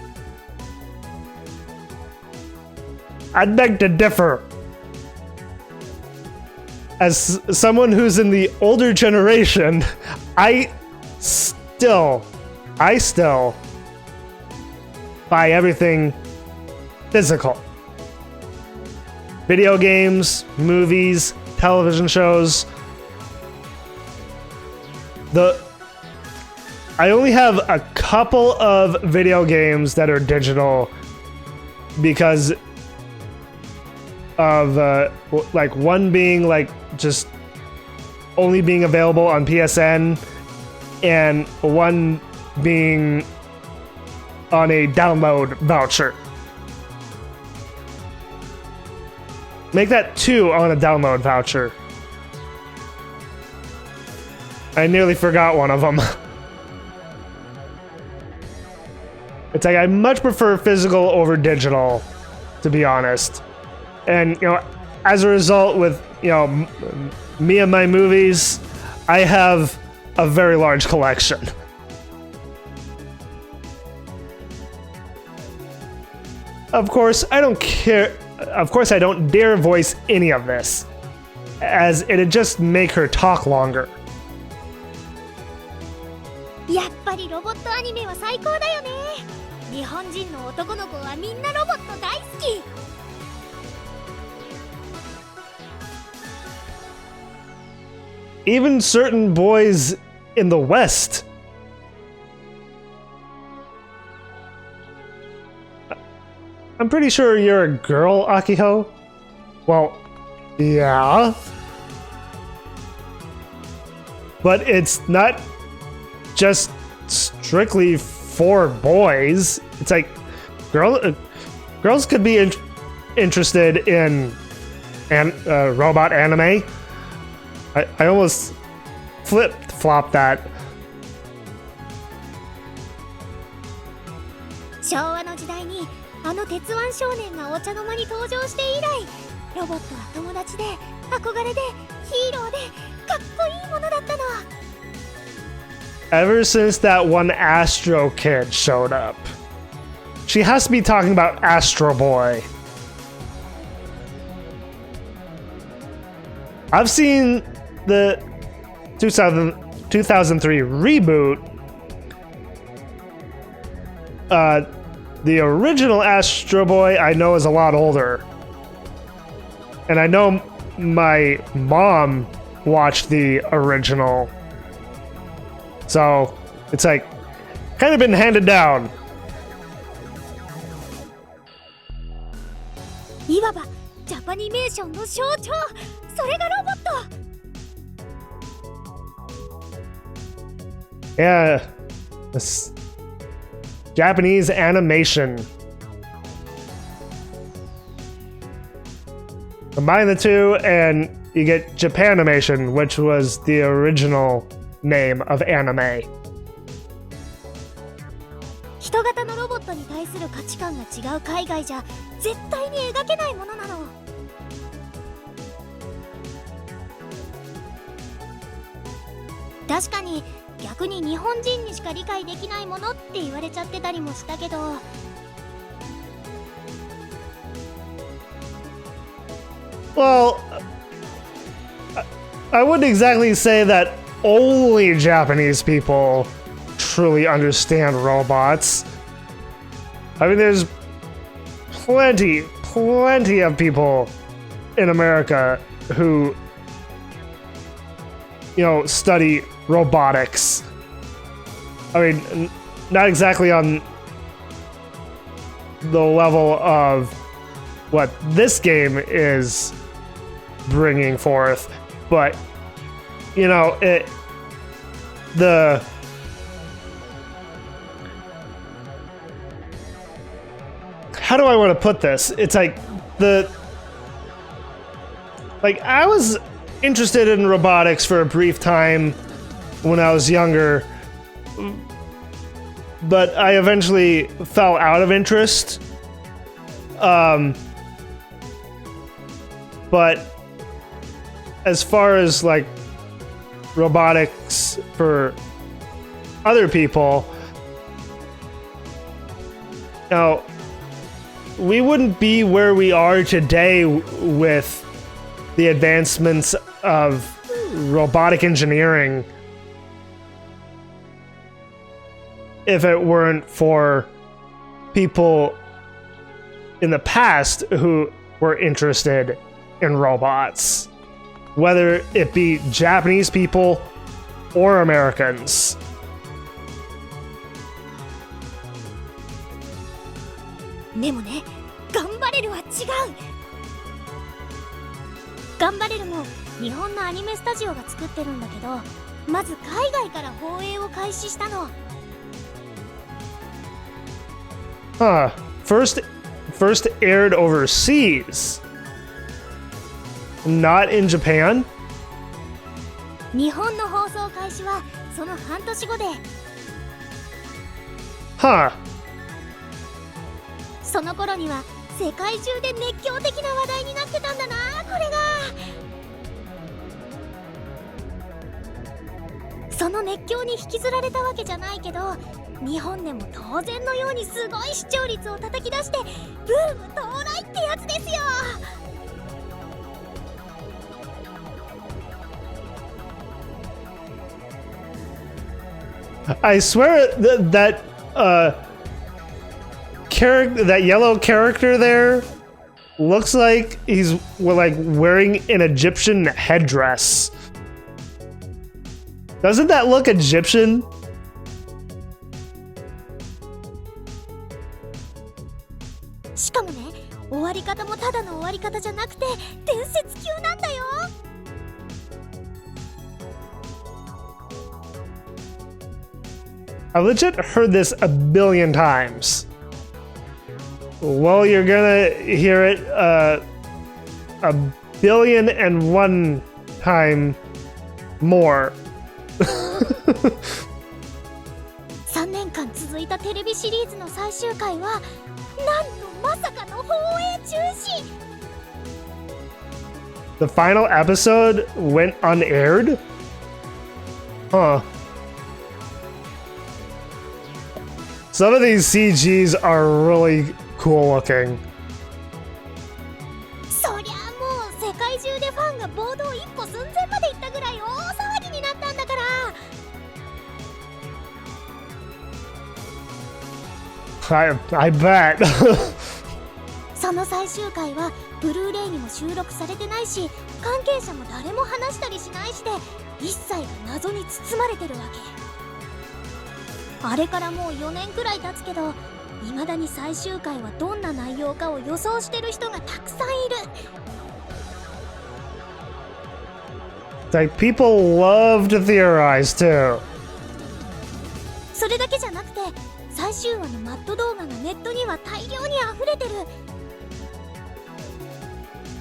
I'd beg to differ. As someone who's in the older generation, I still buy everything physical. Video games, movies, television shows. I only have a couple of video games that are digital because of like one being like just only being available on PSN and one being on a download voucher. Make that 2 on a download voucher. I nearly forgot one of them. It's like I much prefer physical over digital, to be honest. And, you know, as a result with, you know, me and my movies, I have a very large collection. Of course, I don't care. Of course, I don't dare voice any of this, as it'd just make her talk longer. やっぱりロボットアニメは最高だよね。日本人の男の子はみんなロボット大好き。Even certain boys in the West. I'm pretty sure you're a girl, Ahiko. Well, yeah. But it's not just strictly for boys. It's like girls could be interested in robot anime. I almost flip-flopped that. 昭和の時代にあの鉄腕少年がお茶の間に登場して以来、ロボットは友達で憧れでヒーローでかっこいいものだったの。Ever since that one Astro kid showed up. She has to be talking about Astro Boy. I've seen the 2003 reboot. The original Astro Boy I know is a lot older. And I know my mom watched the original. So, it's like, kind of been handed down. いわばジャパニメーションの象徴。それがロボット。 Yeah. This Japanese animation. Combine the two and you get Japanimation, which was the original name of anime. 人型のロボットに対する価値観が違う海外じゃ絶対に描けないものなの。確かに逆に日本人にしか理解できないものって言われちゃってたりもしたけど。Well, I wouldn't exactly say that only Japanese people truly understand robots. I mean, there's plenty of people in America who, you know, study robotics. I mean, not exactly on the level of what this game is bringing forth, but you know, how do I want to put this? It's like the Like, I was interested in robotics for a brief time when I was younger, but I eventually fell out of interest. But as far as like robotics for other people, now we wouldn't be where we are today with the advancements of robotic engineering if it weren't for people in the past who were interested in robots, whether it be Japanese people or Americans.でもね、ガンバレルは違う。ガンバレルも日本のアニメスタジオが作ってるんだけど、まず海外から放映を開始したの。Huh. First aired overseas. Not in Japan? 日本の放送開始はその半年後で、Huh. その頃には世界中で熱狂的な話題になってたんだな、これが。その熱狂に引きずられたわけじゃないけど、日本でも当然のようにすごい視聴率を叩き出してブーム到来ってやつですよ。I swear that yellow character there looks like he's like wearing an Egyptian headdress. Doesn't that look Egyptian? しかもね、終わり方もただの終わり方じゃなくて伝説級なんだよ。I legit heard this a billion times. Well, you're gonna hear it a billion and one time more. 3年間続いたテレビシリーズの最終回はなんとまさかの放映中止。 The final episode went unaired? Huh. Some of these CGs are really cool looking. そりゃもう世界中でファンが暴動一歩寸前まで行ったぐらい大騒ぎになったんだから。I bet. その最終回はブルーレイにも収録されてないし、関係者も誰も話したりしないしで、一切が謎に包まれてるわけ。あれからもう4年くらい経つけど、未だに最終回はどんな内容かを予想してる人がたくさんいる。 Like people love to theorize too. それだけじゃなくて、最終話のマット動画がネットには大量に溢れてる。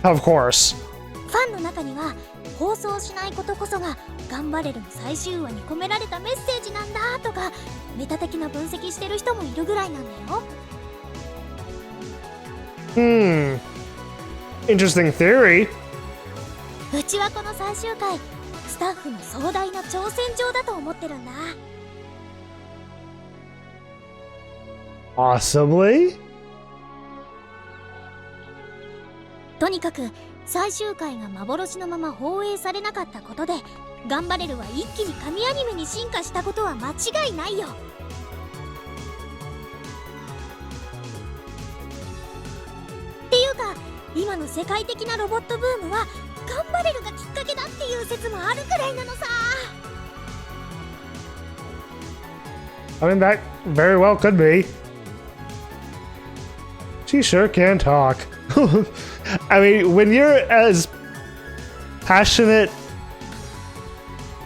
Of course. ファンの中には放送しないことこそがガンバレルの最終話に込められたメッセージなんだとかメタ的な分析してる人もいるぐらいなんだよ。Interesting theory. うちはこの最終回、スタッフの壮大な挑戦状だと思ってるんだ。 Possibly? とにかく最終回が幻のまま放映されなかったことで、ガンバレルは一気に神アニメに進化したことは間違いないよ。っていうか、今の世界的なロボットブームはガンバレルがきっかけだっていう説もあるくらいなのさ。 I mean, that very well could be. She sure can talk. I mean, when you're as passionate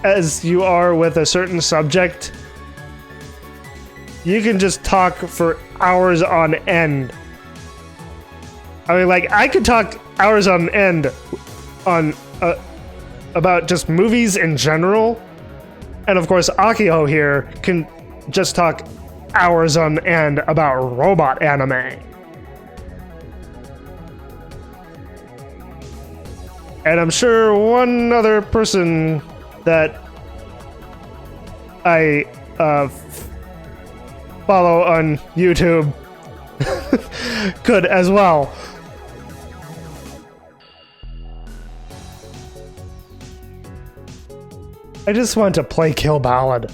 as you are with a certain subject, you can just talk for hours on end. I mean, like, I could talk hours on end on about just movies in general. And of course, Ahiko here can just talk hours on end about robot anime. And I'm sure one other person that I follow on YouTube could as well. I just want to play Kill Ballad.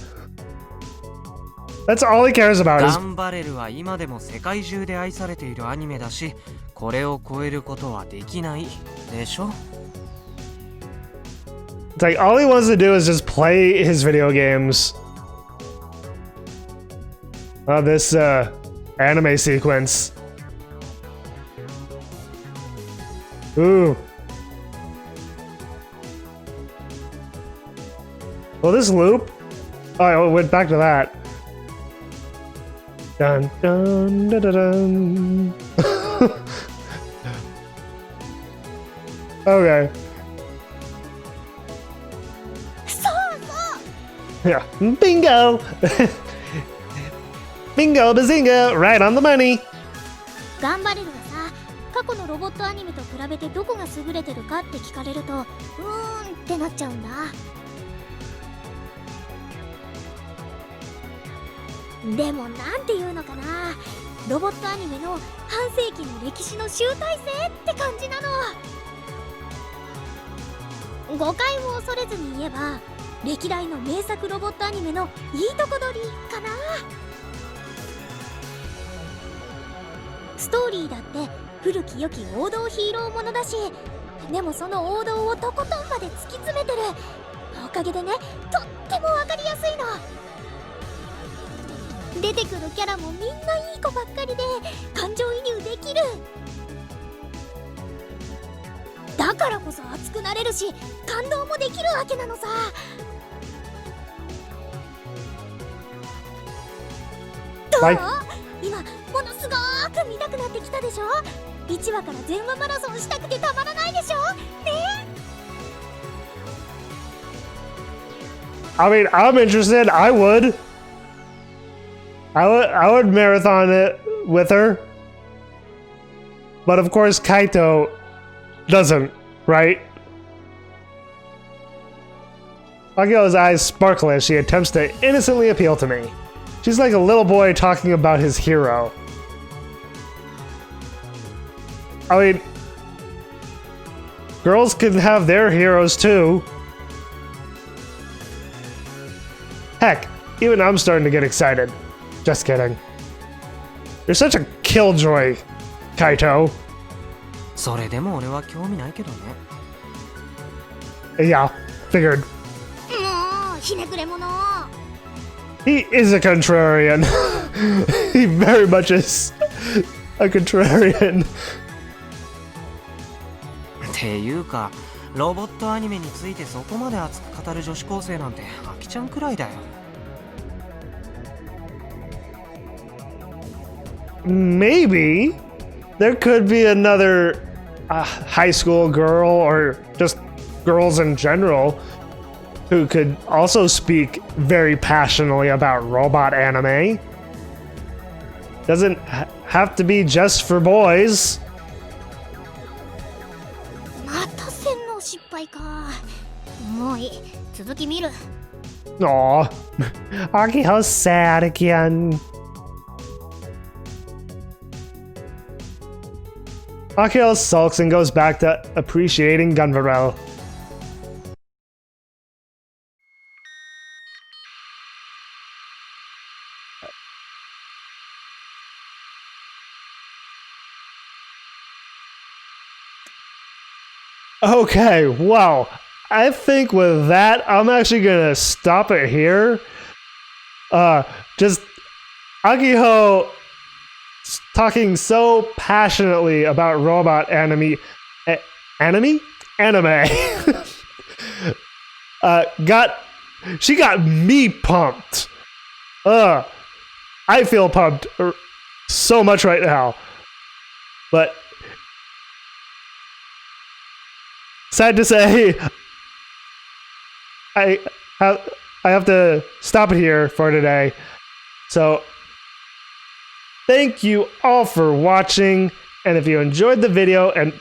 That's all he cares about is ガンバレルは今でも世界中で愛されているアニメだし、これを超えることはできないでしょ? It's like all he wants to do is just play his video games. This anime sequence. Ooh. Well, this loop. Oh, I went back to that. Dun dun dun dun. Dun. Okay. Yeah. Bingo! Bingo bazinga! Right on the money! ガンバレルはさ、過去のロボットアニメと比べてどこが優れてるかって聞かれると、ってなっちゃうんだ。でもなんていうのかな、ロボットアニメの半世紀の歴史の集大成って感じなの。誤解を恐れずに言えば、歴代の名作ロボットアニメのいいとこ取りかな。ストーリーだって古き良き王道ヒーローものだし、でもその王道をとことんまで突き詰めてるおかげでね、とっても分かりやすいの。出てくるキャラもみんないい子ばっかりで感情移入できる。だからこそ熱くなれるし、感動もできるわけなのさ。どう？今ものすごーく見たくなってきたでしょ。1話から全話マラソンしたくてたまらないでしょね。I mean, I'm interested. I would marathon it with her. But of course, Kaito doesn't, right? Akio's eyes sparkle as she attempts to innocently appeal to me. She's like a little boy talking about his hero. I mean, girls can have their heroes too. Heck, even I'm starting to get excited. Just kidding. You're such a killjoy, Kaito. それでも俺は興味ないけどね。Yeah, figured. もうひねくれ者。He is a contrarian. He very much is a contrarian. っていうか、ロボットアニメについてそこまで熱く語る女子高生なんてアキちゃんくらいだよ。Maybe there could be another high school girl or just girls in general who could also speak very passionately about robot anime. Doesn't have to be just for boys. また洗脳失敗か。もういい。続き見る。Aw, Akiho's sad again. Akio sulks and goes back to appreciating Gunvarrel. Okay, wow. I think with that, I'm actually gonna stop it here. Just Akiho talking so passionately about robot anime. She got me pumped. I feel pumped so much right now. But sad to say, I have to stop it here for today. So, thank you all for watching, and if you enjoyed the video and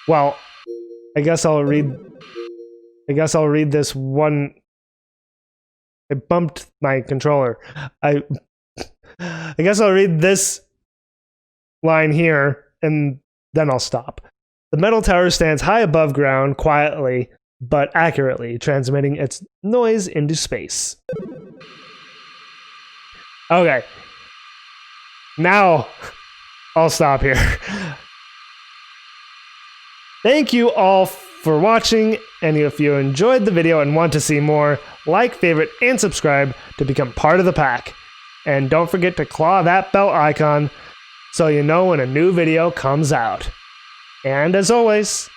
well, I guess I'll read this one. I bumped my controller. I guess I'll read this line here and then I'll stop. The metal tower stands high above ground, quietly but accurately, transmitting its noise into space. Okay. Now I'll stop here. Thank you all for watching, and if you enjoyed the video and want to see more, like, favorite, and subscribe to become part of the pack. And don't forget to claw that bell icon so you know when a new video comes out. And as always,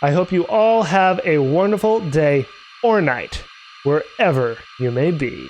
I hope you all have a wonderful day or night, wherever you may be.